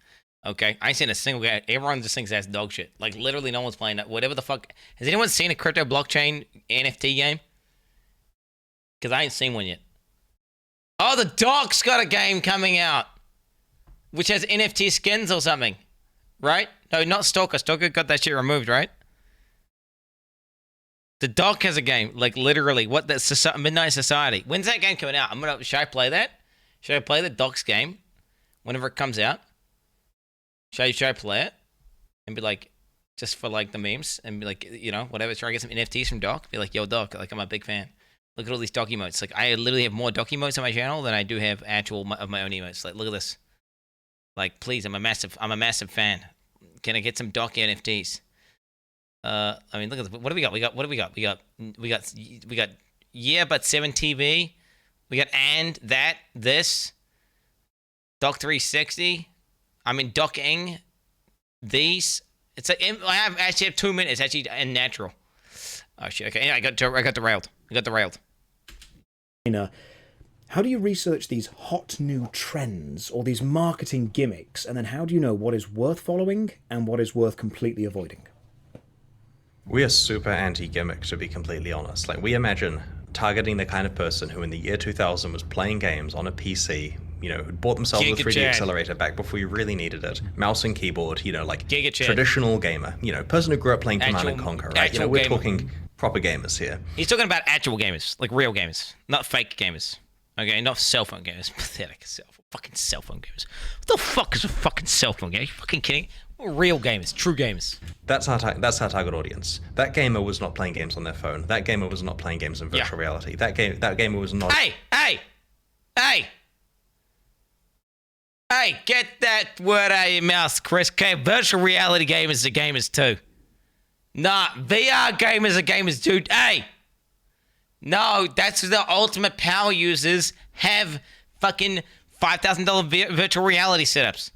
Okay? I ain't seen a single game. Everyone just thinks that's dog shit. Like literally no one's playing that. Whatever the fuck... Has anyone seen a crypto, blockchain, NFT game? Because I ain't seen one yet. Oh, the Doc's got a game coming out. Which has NFT skins or something. Right? No, not Stalker. Stalker got that shit removed, right? The Doc has a game, like literally. What? That's Midnight Society. When's that game coming out? Should I play that? Should I play the Doc's game whenever it comes out? Should I play it and be like, just for like the memes and be like, you know, whatever. Try to get some NFTs from Doc. Be like, yo, Doc, like I'm a big fan. Look at all these Doc emotes. Like I literally have more Doc emotes on my channel than I do have actual of my own emotes. Like look at this. Like please, I'm a massive fan. Can I get some Doc NFTs? I mean, look at this. What do we got? What do we got? We got yeah, but 7TV. We got and that this Doc 360. I mean, docking these. It's like I actually have 2 minutes actually in natural. Oh shit. Okay, yeah, I got derailed. How do you research these hot new trends or these marketing gimmicks, and then how do you know what is worth following and what is worth completely avoiding? We are super anti-gimmick, to be completely honest. Like, we imagine targeting the kind of person who in the year 2000 was playing games on a PC, you know, who bought themselves a 3D accelerator back before you really needed it, mouse and keyboard, you know, like traditional gamer, you know, person who grew up playing Command & Conquer, right? You know, we're talking proper gamers here. He's talking about actual gamers, like real gamers, not fake gamers. Okay, not cell phone gamers. Pathetic fucking cell phone gamers. What the fuck is a fucking cell phone game? Are you fucking kidding? We're real gamers, true gamers. That's our target audience. That gamer was not playing games on their phone. That gamer was not playing games in virtual reality. That gamer was not. Hey! Get that word out of your mouth, Chris. Okay, virtual reality gamers are gamers too. Nah, VR gamers are gamers, dude. Hey! No, that's the ultimate power users have fucking $5,000 virtual reality setups.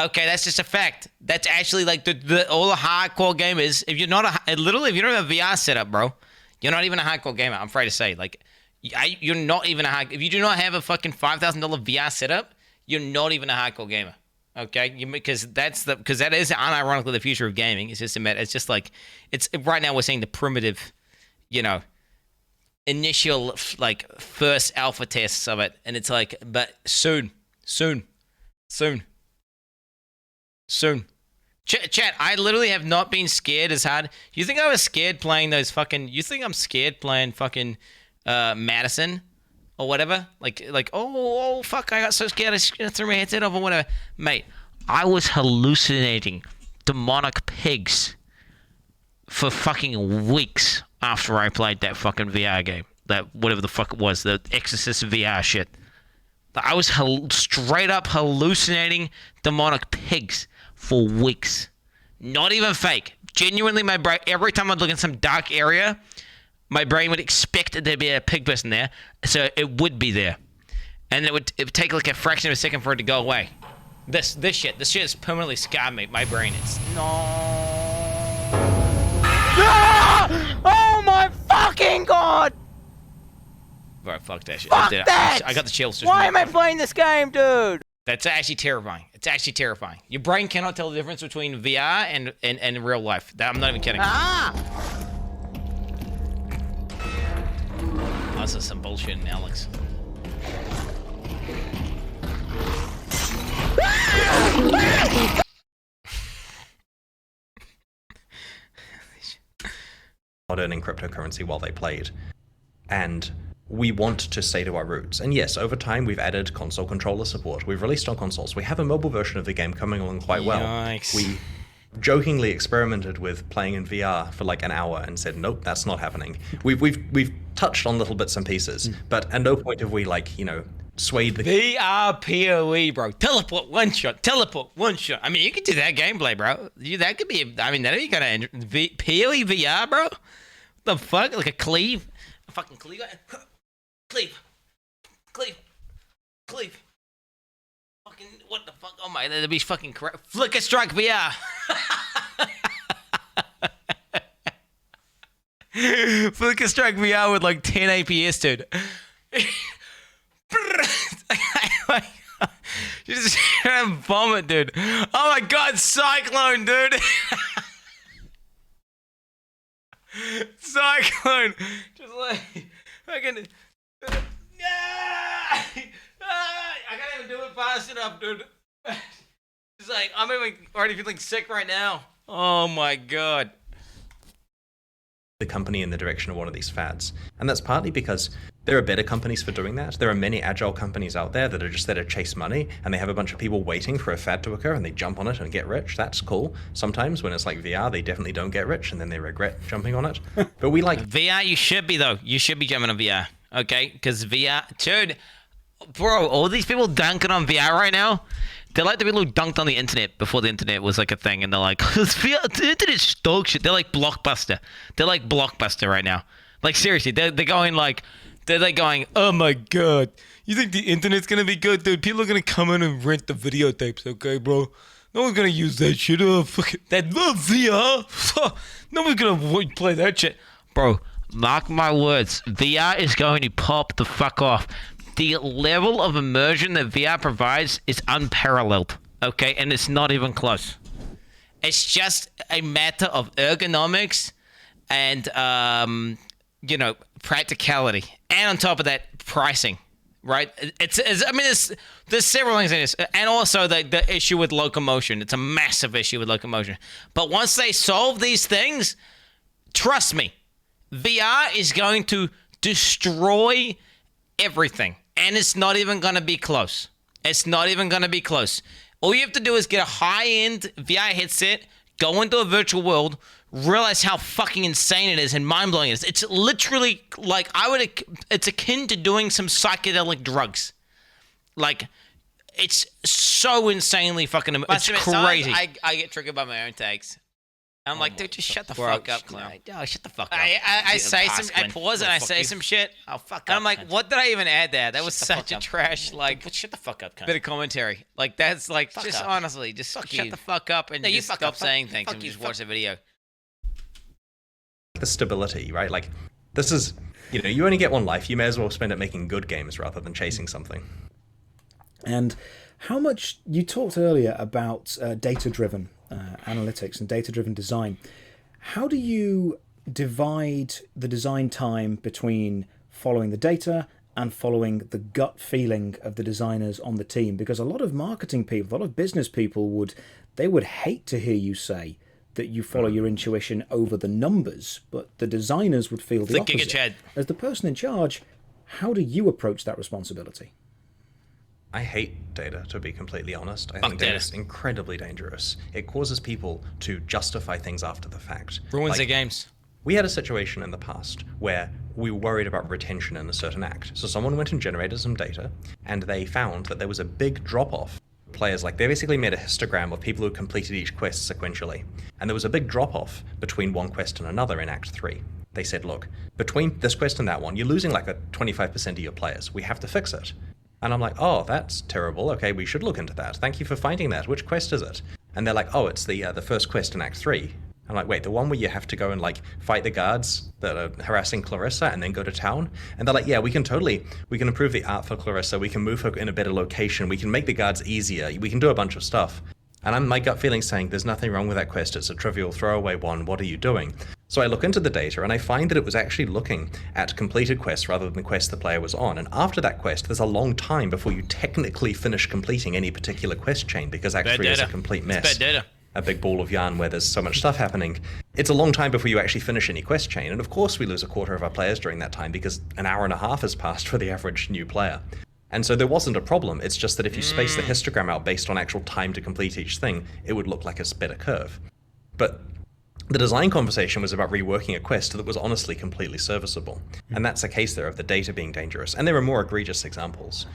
Okay, that's just a fact. That's actually like all the hardcore gamers. If you're not if you don't have a VR setup, bro, you're not even a hardcore gamer. I'm afraid to say, like, you're not even if you do not have a fucking $5,000 VR setup, you're not even a hardcore gamer. Okay, because that is unironically the future of gaming. It's just like right now we're seeing the primitive, you know, initial like first alpha tests of it, and it's like, but soon. Chat, I literally have not been scared as hard. You think I was scared playing those fucking? You think I'm scared playing fucking Madison or whatever? Like oh fuck, I got so scared I threw my headset off or whatever. Mate, I was hallucinating demonic pigs for fucking weeks after I played that fucking VR game. That whatever the fuck it was, the Exorcist VR shit. I was straight up hallucinating demonic pigs for weeks. Not even fake. Genuinely, my brain, every time I'd look in some dark area, my brain would expect there to be a pig person there, so it would be there. And it would take like a fraction of a second for it to go away. This shit has permanently scarred me. My brain is Oh my fucking god! Bro, fuck that shit. Fuck that! I got the chills. Why am I playing this game, dude? That's actually terrifying. It's actually terrifying. Your brain cannot tell the difference between VR and real life. I'm not even kidding. This is some bullshit in Alex. Not earning cryptocurrency while they played. And we want to stay to our roots. And yes, over time we've added console controller support. We've released on consoles. We have a mobile version of the game coming along quite well. Yikes. We jokingly experimented with playing in VR for like an hour and said, nope, that's not happening. We've touched on little bits and pieces, but at no point have we, like, you know, swayed the VR PoE, bro. Teleport one shot. Teleport one shot. I mean, you could do that gameplay, bro. That could be. I mean, that'd be kind of PoE VR, bro. What the fuck? Like a cleave? A fucking cleave? Cleave. Cleave. Cleave. Fucking what the fuck? Oh my, that'd be fucking correct. Flicker Strike VR. Flicker Strike VR with like 10 APS, dude. You just vomit, dude. Oh my god, Cyclone, dude. Cyclone. Just like fucking. I can't even do it fast enough, dude. It's like I'm even already feeling sick right now. Oh my god. the company in the direction of one of these fads. And that's partly because there are better companies for doing that. There are many agile companies out there that are just there to chase money, and they have a bunch of people waiting for a fad to occur, and they jump on it and get rich. That's cool. Sometimes when it's like VR, they definitely don't get rich, and then they regret jumping on it. But we like... VR, you should be, though. You should be jumping on VR, okay? Because VR... Dude, bro, all these people dunking on VR right now, they're like the people who dunked on the internet before the internet was like a thing, and they're like, the internet's dog shit. They're like Blockbuster. They're like Blockbuster right now. Like, seriously, they're going like... They're like going, oh my god, you think the internet's gonna be good, dude? People are gonna come in and rent the videotapes, okay, bro? No one's gonna use that shit. Oh, fuck it. That VR. No one's gonna play that shit. Bro, mark my words. VR is going to pop the fuck off. The level of immersion that VR provides is unparalleled, okay? And it's not even close. It's just a matter of ergonomics and, you know, practicality. And on top of that, pricing, right? There's several things in this. And also the issue with locomotion. It's a massive issue with locomotion. But once they solve these things, trust me, VR is going to destroy everything. And it's not even going to be close. It's not even going to be close. All you have to do is get a high-end VR headset, go into a virtual world, realize how fucking insane it is and mind-blowing it is. It's literally like it's akin to doing some psychedelic drugs. Like, it's so insanely fucking, it's crazy. I get triggered by my own takes. I'm like, dude, just shut the fuck up, clown. Oh, shut the fuck up. I say some, I pause and I say some shit. Oh, fuck up. And I'm like, what did I even add there? That was such a trash, like, shut the fuck up, cunt. bit of commentary. Like, that's like, just up. honestly, just Fuck shut you. the fuck up and No, you just fuck stop up. saying things Fuck and you. just watch the video. the stability, right? Like, this is, you know, you only get one life. You may as well spend it making good games rather than chasing something. And how much, you talked earlier about data-driven analytics and data-driven design. How do you divide the design time between following the data and following the gut feeling of the designers on the team? Because a lot of marketing people, a lot of business people would hate to hear you say that you follow your intuition over the numbers, but the designers would feel the opposite. Chad. As the person in charge, how do you approach that responsibility? I hate data, to be completely honest. I think data is incredibly dangerous. It causes people to justify things after the fact. Ruins their games. We had a situation in the past where we were worried about retention in a certain act. So someone went and generated some data, and they found that there was a big drop-off. Players, like, they basically made a histogram of people who completed each quest sequentially. And there was a big drop-off between one quest and another in Act 3. They said, look, between this quest and that one, you're losing like 25% of your players. We have to fix it. And I'm like, oh, that's terrible. Okay, we should look into that. Thank you for finding that. Which quest is it? And they're like, oh, it's the first quest in Act 3. I'm like, wait, the one where you have to go and like fight the guards that are harassing Clarissa and then go to town? And they're like, yeah, we can improve the art for Clarissa. We can move her in a better location. We can make the guards easier. We can do a bunch of stuff. And my gut feeling saying, there's nothing wrong with that quest. It's a trivial throwaway one. What are you doing? So I look into the data and I find that it was actually looking at completed quests rather than the quest the player was on. And after that quest, there's a long time before you technically finish completing any particular quest chain because Act 3 is a complete mess. It's bad data. A big ball of yarn where there's so much stuff happening. It's a long time before you actually finish any quest chain. And of course we lose a quarter of our players during that time because an hour and a half has passed for the average new player. And so there wasn't a problem. It's just that if you space the histogram out based on actual time to complete each thing, it would look like a better curve. But the design conversation was about reworking a quest that was honestly completely serviceable. And that's a case there of the data being dangerous. And there are more egregious examples.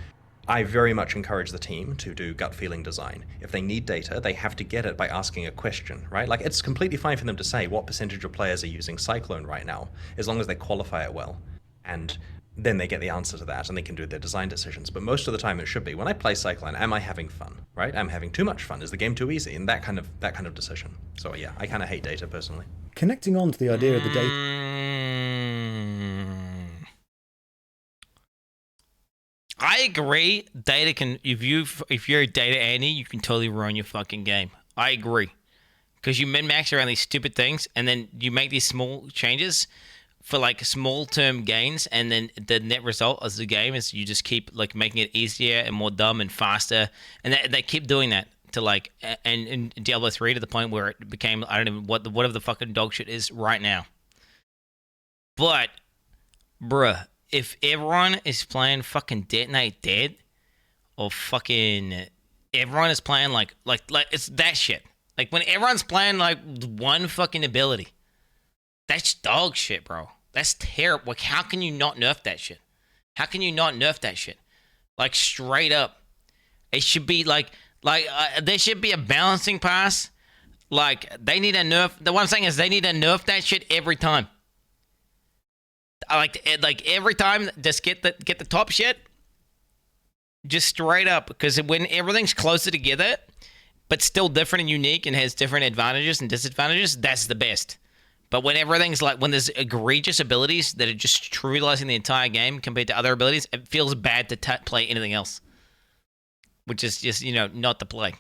I very much encourage the team to do gut feeling design. If they need data, they have to get it by asking a question, right? Like, it's completely fine for them to say what percentage of players are using Cyclone right now, as long as they qualify it well. And then they get the answer to that and they can do their design decisions. But most of the time it should be, when I play Cyclone, am I having fun, right? I'm having too much fun. Is the game too easy? And that kind of decision. So yeah, I kind of hate data personally. Connecting on to the idea of the data. I agree. Data can, if you're a data Andy, you can totally ruin your fucking game. I agree, because you min-max around these stupid things, and then you make these small changes for like small-term gains, and then the net result as the game is you just keep like making it easier and more dumb and faster, and they keep doing that to like, and in Diablo 3 to the point where it became, I don't even whatever the fucking dog shit is right now. But, bruh, if everyone is playing fucking Detonate Dead, or fucking everyone is playing like it's that shit. Like when everyone's playing like one fucking ability, that's dog shit, bro. That's terrible. Like, how can you not nerf that shit? How can you not nerf that shit? Like, straight up, it should be like there should be a balancing pass. Like, they need a nerf. The one I'm saying is they need to nerf that shit every time. Like every time, just get the top shit, just straight up, because when everything's closer together, but still different and unique and has different advantages and disadvantages, that's the best. But when everything's like, when there's egregious abilities that are just trivializing the entire game compared to other abilities, it feels bad to play anything else, which is just, not the play.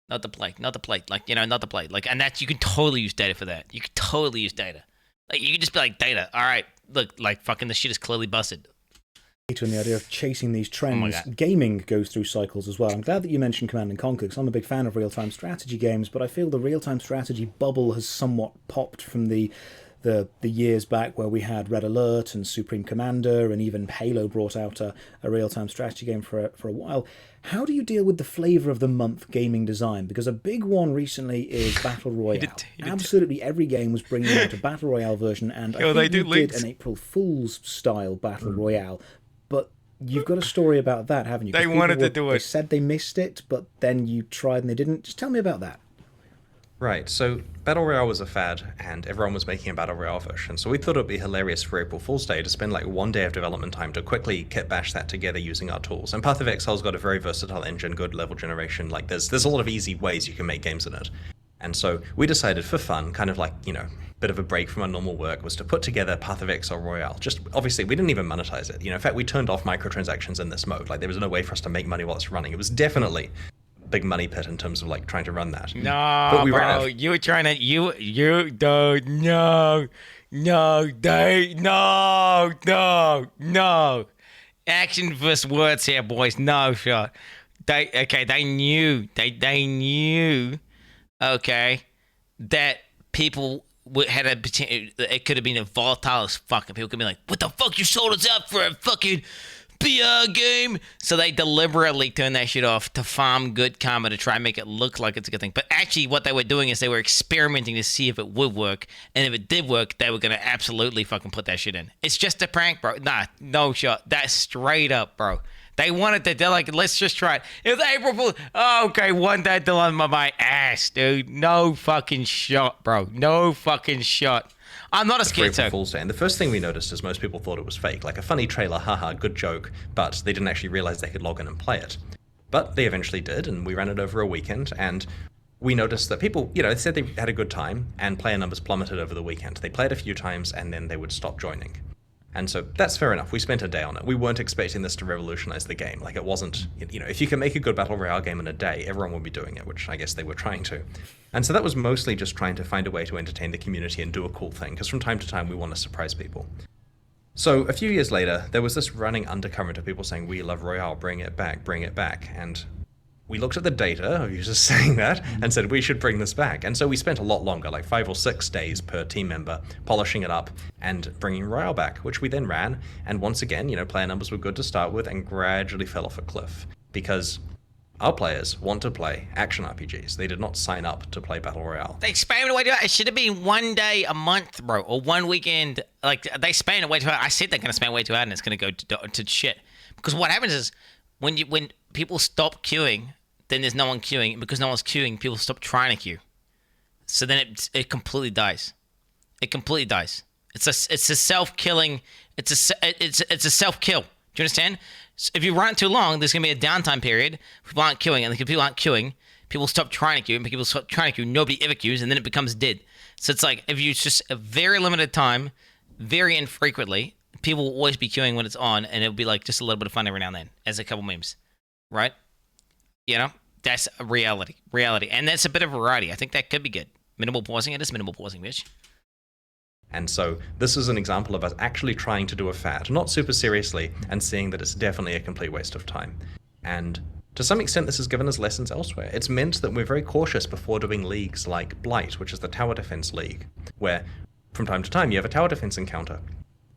Not the play. Not the play. Like, not the play. Like, and that's, you can totally use data for that. You can totally use data. Like, you can just be like, data, all right, look, like, fucking this shit is clearly busted. And the idea of chasing these trends. Gaming goes through cycles as well. I'm glad that you mentioned Command & Conquer, because I'm a big fan of real-time strategy games, but I feel the real-time strategy bubble has somewhat popped from the years back where we had Red Alert and Supreme Commander, and even Halo brought out a real-time strategy game for a while. How do you deal with the flavour of the month gaming design? Because a big one recently is Battle Royale. Absolutely every game was bringing out a Battle Royale version, and I think you did an April Fool's style Battle Royale. But you've got a story about that, haven't you? They wanted to do it. They said they missed it, but then you tried and they didn't. Just tell me about that. Right, so Battle Royale was a fad, and everyone was making a Battle Royale version, so we thought it would be hilarious for April Fool's Day to spend like one day of development time to quickly kit bash that together using our tools. And Path of Exile's got a very versatile engine, good level generation, like there's a lot of easy ways you can make games in it. And so we decided for fun, kind of like, bit of a break from our normal work, was to put together Path of Exile Royale. Just, obviously, we didn't even monetize it. In fact, we turned off microtransactions in this mode. Like, there was no way for us to make money while it's running. It was definitely a big money pit in terms of, like, trying to run that. No, but bro, you were trying to, no. Action versus words here, boys. No shot. They knew, okay, that people had a potential. It could have been a volatile as fuck, and people could be like, "What the fuck? You sold us out for a fucking PR game?" So they deliberately turned that shit off to farm good karma to try and make it look like it's a good thing. But actually, what they were doing is they were experimenting to see if it would work, and if it did work, they were gonna absolutely fucking put that shit in. It's just a prank, bro. Nah, no shot. That's straight up, bro. They wanted to, they're like, let's just try it. It's April Fool's. Oh, okay, one day till on my ass, dude. No fucking shot, bro. No fucking shot. I'm not a schizo. April Fool's Day. And the first thing we noticed is most people thought it was fake. Like a funny trailer, haha, good joke. But they didn't actually realize they could log in and play it. But they eventually did, and we ran it over a weekend, and we noticed that people, they said they had a good time, and player numbers plummeted over the weekend. They played a few times, and then they would stop joining. And so that's fair enough. We spent a day on it. We weren't expecting this to revolutionize the game. Like, it wasn't, if you can make a good Battle Royale game in a day, everyone would be doing it, which I guess they were trying to. And so that was mostly just trying to find a way to entertain the community and do a cool thing, because from time to time we want to surprise people. So a few years later, there was this running undercurrent of people saying, "We love Royale, bring it back, bring it back." And we looked at the data of users saying that and said, we should bring this back. And so we spent a lot longer, like 5 or 6 days per team member, polishing it up and bringing Royale back, which we then ran. And once again, player numbers were good to start with and gradually fell off a cliff because our players want to play action RPGs. They did not sign up to play Battle Royale. They spammed away to it. It should have been one day a month, bro, or one weekend. Like, they spammed away too hard. I said they're going to spam way too hard and it's going to go to shit. Because what happens is, when people stop queuing, then there's no one queuing, and because no one's queuing, people stop trying to queue. So then it completely dies. It completely dies. It's a self-killing. It's a self-kill. Do you understand? So if you run it too long, there's gonna be a downtime period. People aren't queuing, and if people aren't queuing, people stop trying to queue, and people stop trying to queue. Nobody ever queues, and then it becomes dead. So it's like if you just a very limited time, very infrequently, people will always be queuing when it's on, and it'll be like just a little bit of fun every now and then, as a couple memes, right? You know, that's a reality, and that's a bit of variety. I think that could be good. Minimal pausing, it is minimal pausing, bitch. And so this is an example of us actually trying to do a fad, not super seriously, and seeing that it's definitely a complete waste of time. And to some extent, this has given us lessons elsewhere. It's meant that we're very cautious before doing leagues like Blight, which is the Tower Defense League, where from time to time you have a tower defense encounter.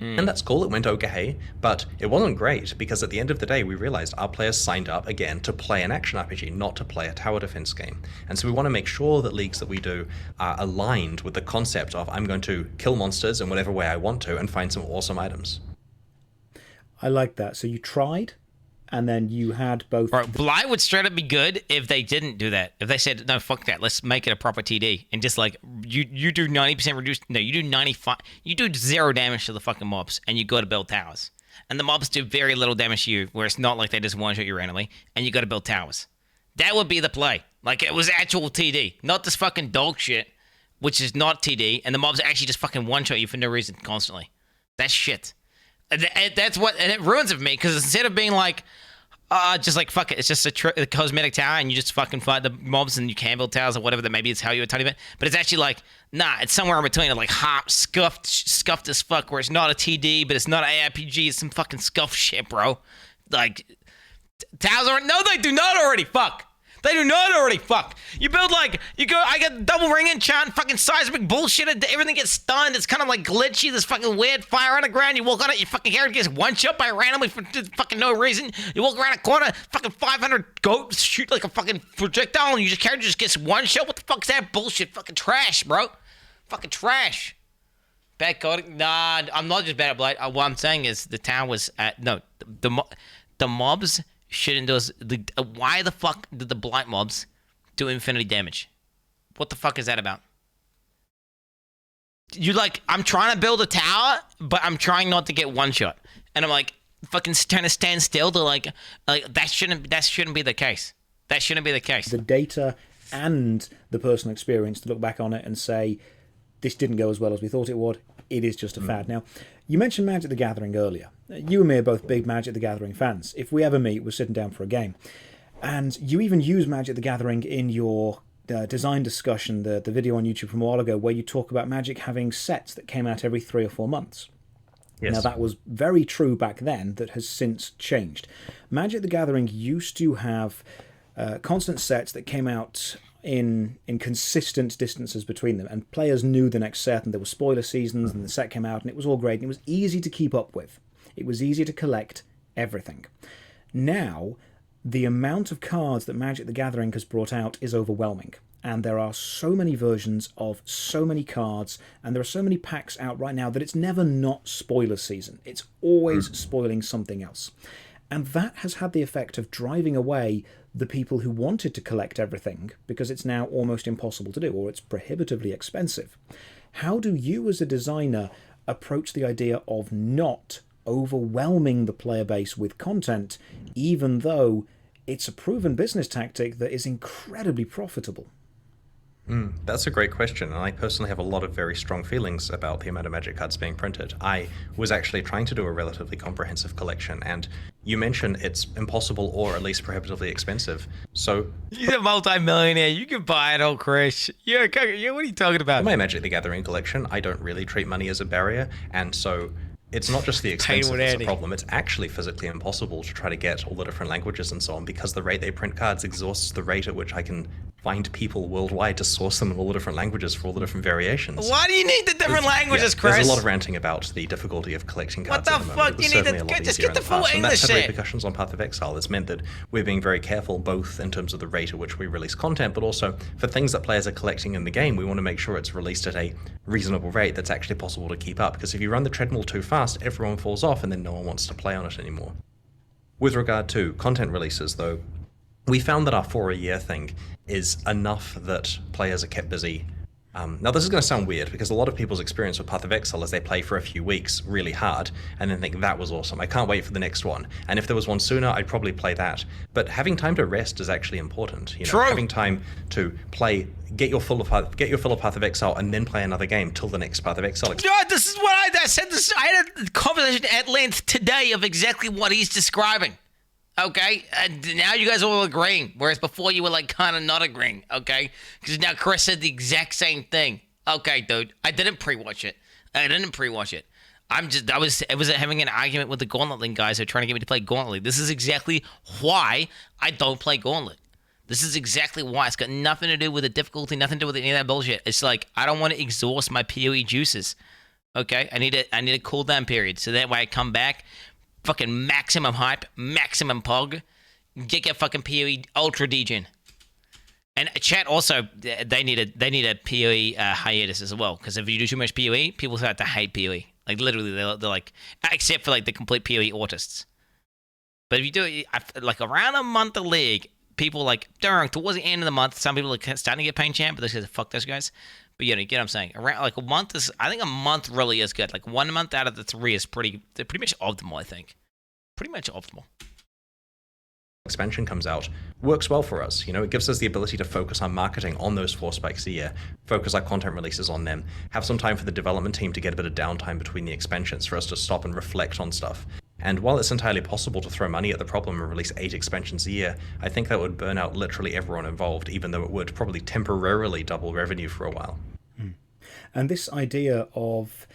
And that's cool, it went okay, but it wasn't great, because at the end of the day we realized our players signed up again to play an action RPG, not to play a tower defense game. And so we want to make sure that leagues that we do are aligned with the concept of I'm going to kill monsters in whatever way I want to and find some awesome items. I like that. So you tried, and then you had both... Right, Blight would straight up be good if they didn't do that. If they said, no, fuck that, let's make it a proper TD. And just like, you do 90% reduced... No, you do 95... You do 0 damage to the fucking mobs, and you go to build towers. And the mobs do very little damage to you, where it's not like they just one-shot you randomly, and you got to build towers. That would be the play. Like, it was actual TD. Not this fucking dog shit, which is not TD, and the mobs actually just fucking one-shot you for no reason constantly. That's shit. That's what... And it ruins it for me, because instead of being like... just like, fuck it, it's just a cosmetic tower, and you just fucking fight the mobs, and you can build towers or whatever, that maybe it's how you a tiny bit, but it's actually like, nah, it's somewhere in between, like, scuffed as fuck, where it's not a TD, but it's not an ARPG, it's some fucking scuff shit, bro. Like, towers aren't, no, they do not already, fuck. They do not already, fuck. You build like, I get double ring enchant, fucking seismic bullshit, everything gets stunned, it's kind of like glitchy, there's fucking weird fire on the ground, you walk on it, your fucking character gets one shot by randomly for fucking no reason, you walk around a corner, fucking 500 goats shoot like a fucking projectile, and your character just gets one shot, what the fuck's that bullshit? Fucking trash, bro. Fucking trash. Bad coding? Nah, I'm not just bad at Blight, what I'm saying is the town was at, no, the mobs shouldn't do us. Why the fuck did the Blight mobs do infinity damage? What the fuck is that about? You like, I'm trying to build a tower, but I'm trying not to get one shot, and I'm like fucking trying to stand still to like that shouldn't be the case. That shouldn't be the case. The data and the personal experience to look back on it and say this didn't go as well as we thought it would. It is just a fad. Now, you mentioned Magic the Gathering earlier. You and me are both big Magic the Gathering fans. If we ever meet, we're sitting down for a game. And you even use Magic the Gathering in your design discussion, the video on YouTube from a while ago, where you talk about Magic having sets that came out every 3 or 4 months. Yes. Now, that was very true back then, that has since changed. Magic the Gathering used to have constant sets that came out in consistent distances between them, and players knew the next set, and there were spoiler seasons, and the set came out, and it was all great, and it was easy to keep up with. It was easy to collect everything. Now, the amount of cards that Magic the Gathering has brought out is overwhelming, and there are so many versions of so many cards, and there are so many packs out right now that it's never not spoiler season. It's always spoiling something else. And that has had the effect of driving away the people who wanted to collect everything, because it's now almost impossible to do, or it's prohibitively expensive. How do you as a designer approach the idea of not overwhelming the player base with content, even though it's a proven business tactic that is incredibly profitable? That's a great question, and I personally have a lot of very strong feelings about the amount of Magic cards being printed. I was actually trying to do a relatively comprehensive collection, and you mentioned it's impossible or at least prohibitively expensive. So you're a multi-millionaire. You can buy it all, Chris. Yeah, what are you talking about? In my Magic the Gathering collection, I don't really treat money as a barrier, and so it's not just the expense that's a problem, it's actually physically impossible to try to get all the different languages and so on, because the rate they print cards exhausts the rate at which I can find people worldwide to source them in all the different languages for all the different variations. Why do you need the different languages, Chris? There's a lot of ranting about the difficulty of collecting cards. What the fuck? You need to just get the full English shit. And that's had repercussions on Path of Exile. It's meant that we're being very careful, both in terms of the rate at which we release content, but also for things that players are collecting in the game, we want to make sure it's released at a reasonable rate that's actually possible to keep up. Because if you run the treadmill too fast, everyone falls off, and then no one wants to play on it anymore. With regard to content releases, though, we found that our 4-a-year thing is enough that players are kept busy. Now, this is going to sound weird, because a lot of people's experience with Path of Exile is they play for a few weeks really hard, and then think, that was awesome, I can't wait for the next one. And if there was one sooner, I'd probably play that. But having time to rest is actually important. You know, True. Having time to play, get your full of Path of Exile, and then play another game till the next Path of Exile. No, this is what I said. This, I had a conversation at length today of exactly what he's describing. Okay, and now you guys are all agreeing, whereas before you were like kind of not agreeing. Okay, because now Chris said the exact same thing. Okay, dude, I didn't pre-watch it. I was having an argument with the Gauntlet Link guys who are trying to get me to play Gauntlet Link. This is exactly why I don't play Gauntlet. This is exactly why. It's got nothing to do with the difficulty, nothing to do with any of that bullshit. It's like I don't want to exhaust my PoE juices. Okay, I need a cooldown period so that way I come back. Fucking maximum hype, maximum pog, get fucking PoE ultra degen. And chat also, they need a PoE hiatus as well, because if you do too much PoE, people start to hate PoE. Like literally, they're like, except for like the complete PoE autists. But if you do it like around a month of league, people like towards the end of the month, some people are starting to get pain champ, but they say fuck those guys. But you get what I'm saying. Around like a month is, I think a month really is good. Like 1 month out of the 3 is pretty much optimal. I think, pretty much optimal. Expansion comes out, works well for us. You know, it gives us the ability to focus on marketing on those 4 spikes a year, focus our content releases on them, have some time for the development team to get a bit of downtime between the expansions for us to stop and reflect on stuff. And while it's entirely possible to throw money at the problem and release 8 expansions a year, I think that would burn out literally everyone involved, even though it would probably temporarily double revenue for a while. And this idea of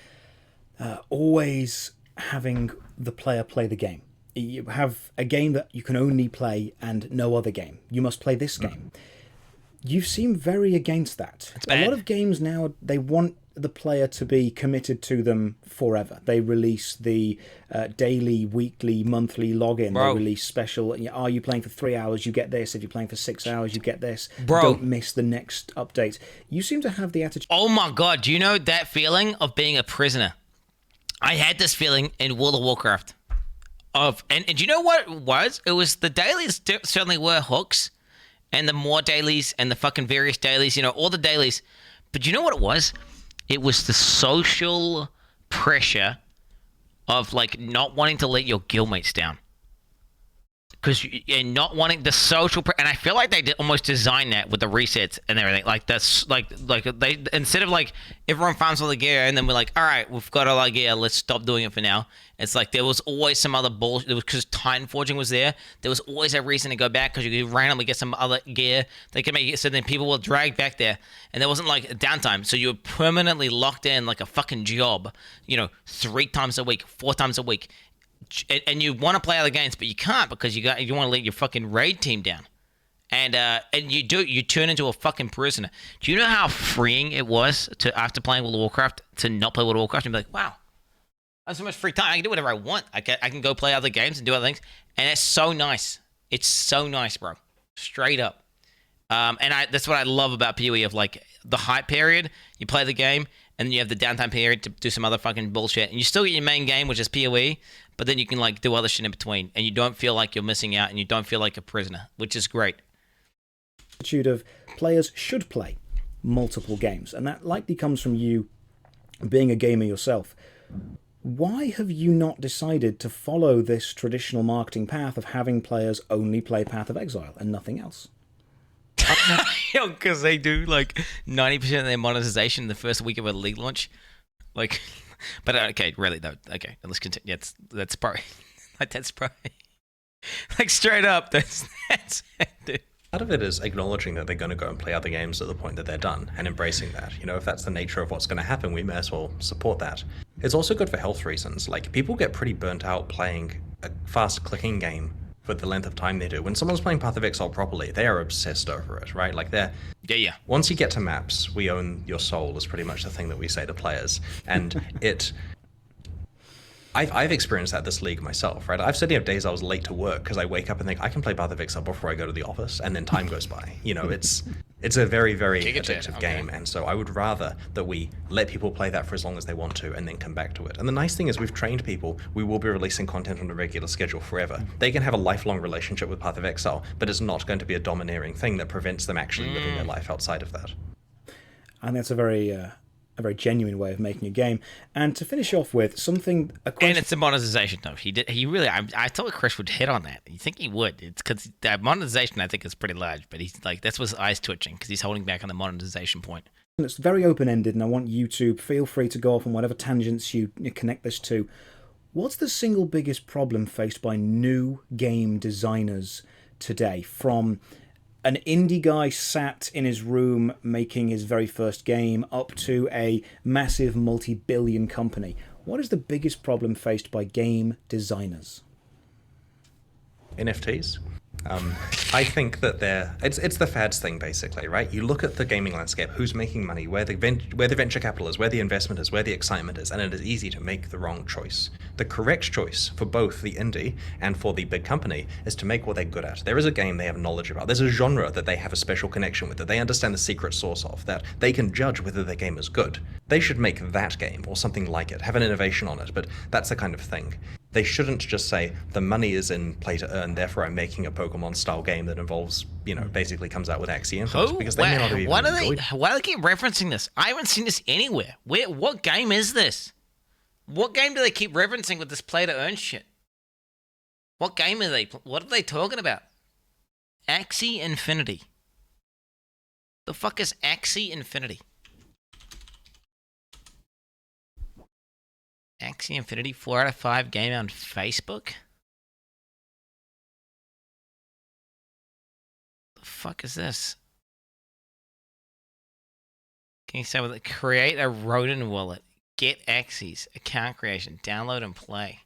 always having the player play the game. You have a game that you can only play and no other game. You must play this game. You seem very against that. A lot of games now, they want the player to be committed to them forever. They release the daily, weekly, monthly login. Bro. They release special. Are you playing for 3 hours? You get this. If you're playing for 6 hours, you get this. Bro. Don't miss the next update. You seem to have the attitude. Oh my god, do you know that feeling of being a prisoner? I had this feeling in World of Warcraft. And do you know what it was? It was the dailies certainly were hooks, and the more dailies and the fucking various dailies, all the dailies. But you know what it was? It was the social pressure of like not wanting to let your guildmates down. And not wanting the social, and I feel like they almost designed that with the resets and everything. Like that's like they, instead of like everyone farms all the gear and then we're like, all right, we've got all our gear, let's stop doing it for now. It's like there was always some other bullshit. It was because Titan Forging was there. There was always a reason to go back because you could randomly get some other gear. They could make it so then people will drag back there, and there wasn't like downtime. So you were permanently locked in like a fucking job. 3 times a week, 4 times a week. And you want to play other games, but you can't because you want to let your fucking raid team down, and you turn into a fucking prisoner. Do you know how freeing it was to after playing World of Warcraft to not play World of Warcraft and be like, wow, I have so much free time. I can do whatever I want. I can go play other games and do other things, and it's so nice. It's so nice, bro. Straight up. That's what I love about PoE of like the hype period. You play the game, and then you have the downtime period to do some other fucking bullshit, and you still get your main game, which is PoE. But then you can like do other shit in between, and you don't feel like you're missing out, and you don't feel like a prisoner, which is great. Attitude of players should play multiple games, and that likely comes from you being a gamer yourself. Why have you not decided to follow this traditional marketing path of having players only play Path of Exile and nothing else? Because they do like 90% of their monetization in the first week of a league launch, like. But okay, really though. Okay, let's continue. Yeah, that's probably that's probably like straight up. That's dude. Part of it is acknowledging that they're going to go and play other games at the point that they're done and embracing that. If that's the nature of what's going to happen, we may as well support that. It's also good for health reasons. Like people get pretty burnt out playing a fast clicking game for the length of time they do. When someone's playing Path of Exile properly, they are obsessed over it, right? Like yeah. Once you get to maps, we own your soul is pretty much the thing that we say to players. And I've experienced that this league myself, right? I've certainly had days I was late to work because I wake up and think I can play Path of Exile before I go to the office, and then time goes by. You know, it's a very, very addictive game, and so I would rather that we let people play that for as long as they want to and then come back to it. And the nice thing is we've trained people. We will be releasing content on a regular schedule forever. They can have a lifelong relationship with Path of Exile, but it's not going to be a domineering thing that prevents them actually living their life outside of that. And that's a very genuine way of making a game. And to finish off with something, and it's the monetization though. He really. I thought Chris would hit on that. You think he would? It's because that monetization I think is pretty large. But he's like, that's what's eyes twitching because he's holding back on the monetization point. It's very open-ended, and I want you to feel free to go off on whatever tangents you connect this to. What's the single biggest problem faced by new game designers today, from an indie guy sat in his room making his very first game up to a massive multi-billion company? What is the biggest problem faced by game designers? NFTs. I think that it's the fads thing basically, right? You look at the gaming landscape, who's making money, where the venture capital is, where the investment is, where the excitement is, and it is easy to make the wrong choice. The correct choice for both the indie and for the big company is to make what they're good at. There is a game they have knowledge about. There's a genre that they have a special connection with, that they understand the secret sauce of, that they can judge whether their game is good. They should make that game or something like it, have an innovation on it, but that's the kind of thing. They shouldn't just say, the money is in play to earn, therefore I'm making a Pokemon-style game that involves, basically comes out with Axie influence, because they may not have even enjoyed it. Why do they keep referencing this? I haven't seen this anywhere. What game is this? What game do they keep referencing with this play to earn shit? What game are they? What are they talking about? Axie Infinity. The fuck is Axie Infinity? Axie Infinity 4 out of 5 game on Facebook? The fuck is this? Can you say with it? Create a rodent wallet. Get Axies. Account creation. Download and play.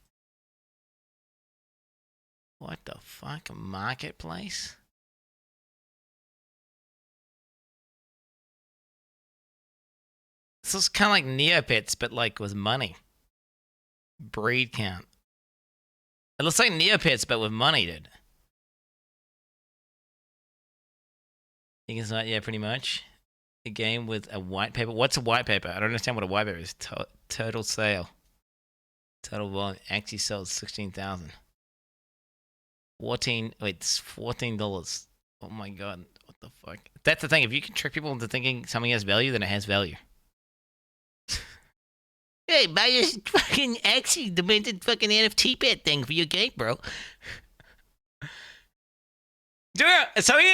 What the fuck? A marketplace? This is kind of like Neopets, but like with money. Breed count. It looks like Neopets, but with money, dude. I think it's not, yeah, pretty much. A game with a white paper. What's a white paper? I don't understand what a white paper is. Total sale. Total volume. Actually sells 16,000. It's $14. Oh my god. What the fuck? That's the thing. If you can trick people into thinking something has value, then it has value. Hey, buy this fucking Axie demented fucking NFT pet thing for your game, bro. Something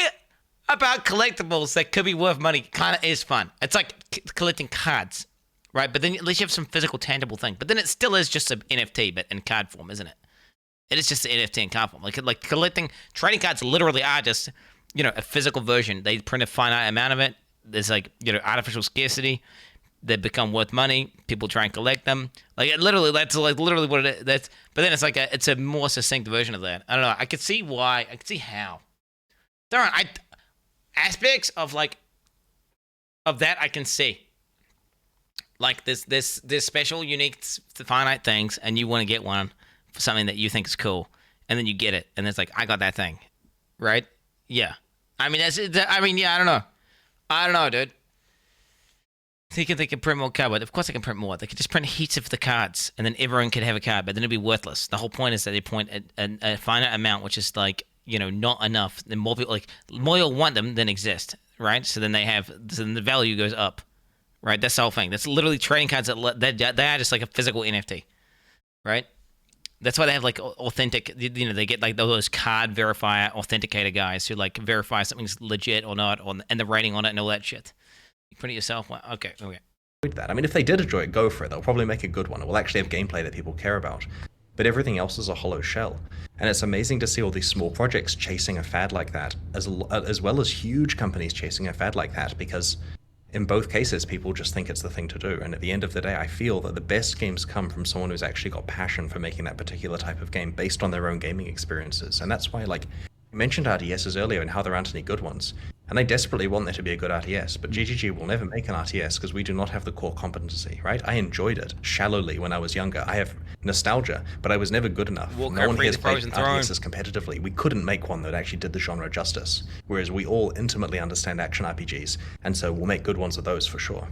about collectibles that could be worth money kind of is fun. It's like collecting cards, right? But then at least you have some physical, tangible thing. But then it still is just an NFT, but in card form, isn't it? It is just an NFT in card form. Like collecting, trading cards literally are just, a physical version. They print a finite amount of it. There's artificial scarcity. They become worth money. People try and collect them. That's literally what it is. But then it's a more succinct version of that. I don't know. I could see why. I could see how. There are aspects of that I can see. Like there's special, unique, finite things, and you want to get one for something that you think is cool, and then you get it, and it's like, I got that thing, right? Yeah. I mean, yeah. I don't know, dude. They can print more cardboard. Of course they can print more. They could just print heaps of the cards, and then everyone could have a card, but then it'd be worthless. The whole point is that they point at a finite amount, which is not enough. The more people, more you'll want them than exist, right? So then the value goes up, right? That's the whole thing. That's literally trading cards that they are just like a physical NFT, right? That's why they have authentic, they get those card verifier authenticator guys who verify something's legit or not, and the rating on it and all that shit. You print it yourself? Okay. That. I mean, if they did enjoy it, go for it. They'll probably make a good one. It will actually have gameplay that people care about. But everything else is a hollow shell. And it's amazing to see all these small projects chasing a fad like that, as well as huge companies chasing a fad like that, because in both cases, people just think it's the thing to do. And at the end of the day, I feel that the best games come from someone who's actually got passion for making that particular type of game based on their own gaming experiences. And that's why, I mentioned RDSs earlier and how there aren't any good ones. And they desperately want there to be a good RTS, but GGG will never make an RTS because we do not have the core competency, right? I enjoyed it shallowly when I was younger. I have nostalgia, but I was never good enough. No one here has played RTSs competitively. We couldn't make one that actually did the genre justice, whereas we all intimately understand action RPGs, and so we'll make good ones of those for sure.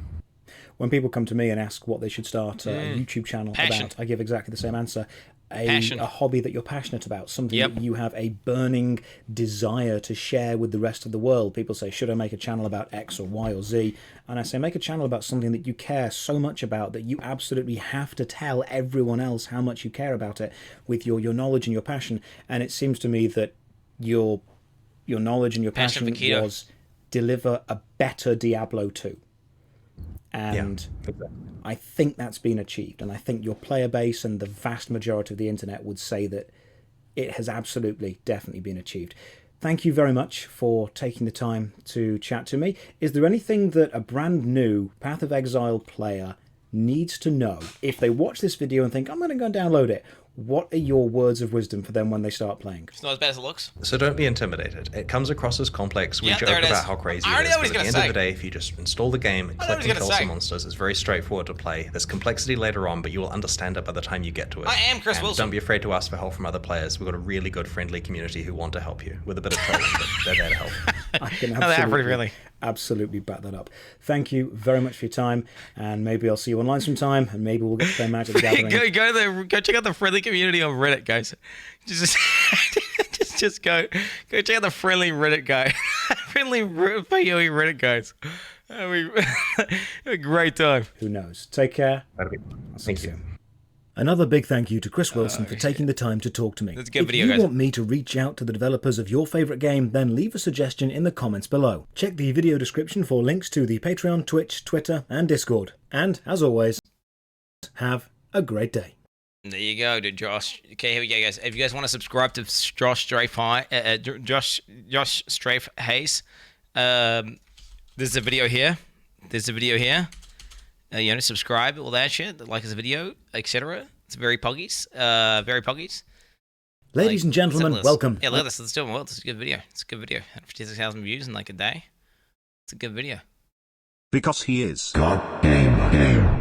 When people come to me and ask what they should start a YouTube channel about, I give exactly the same answer. A hobby that you're passionate about, something that you have a burning desire to share with the rest of the world. People say, should I make a channel about X or Y or Z? And I say, make a channel about something that you care so much about that you absolutely have to tell everyone else how much you care about it with your knowledge and your passion. And it seems to me that your knowledge and your passion was deliver a better Diablo 2. And I think that's been achieved. And I think your player base and the vast majority of the internet would say that it has absolutely, definitely been achieved. Thank you very much for taking the time to chat to me. Is there anything that a brand new Path of Exile player needs to know if they watch this video and think, I'm going to go and download it? What are your words of wisdom for them when they start playing? It's not as bad as it looks. So don't be intimidated. It comes across as complex. We joke about how crazy it is, but at the end of the day, if you just install the game and collect and kill some monsters, it's very straightforward to play. There's complexity later on, but you will understand it by the time you get to it. I am Chris Wilson. Don't be afraid to ask for help from other players. We've got a really good, friendly community who want to help you with a bit of trolling, but they're there to help. I can absolutely back that up. Thank you very much for your time, and maybe I'll see you online sometime, and maybe we'll get to play Magic the Gathering. Go check out the friendly community on Reddit, guys. Just go check out the friendly Reddit guy. Friendly PoE Reddit guys. A great time. Who knows? Take care. Thank you. Another big thank you to Chris Wilson for taking the time to talk to me. That's a good video, if you guys. want me to reach out to the developers of your favourite game, then leave a suggestion in the comments below. Check the video description for links to the Patreon, Twitch, Twitter and Discord. And, as always, have a great day. There you go, dude, Josh. Okay, here we go, guys. If you guys want to subscribe to Josh Strife, Josh Strife Hayes, there's a video here. Subscribe, all that shit. Like this video, etc. It's very puggies. Ladies and gentlemen, welcome. Yeah, look at this. Let's do it. Well, it's a good video. 56,000 views in like a day. It's a good video. Because he is God Game.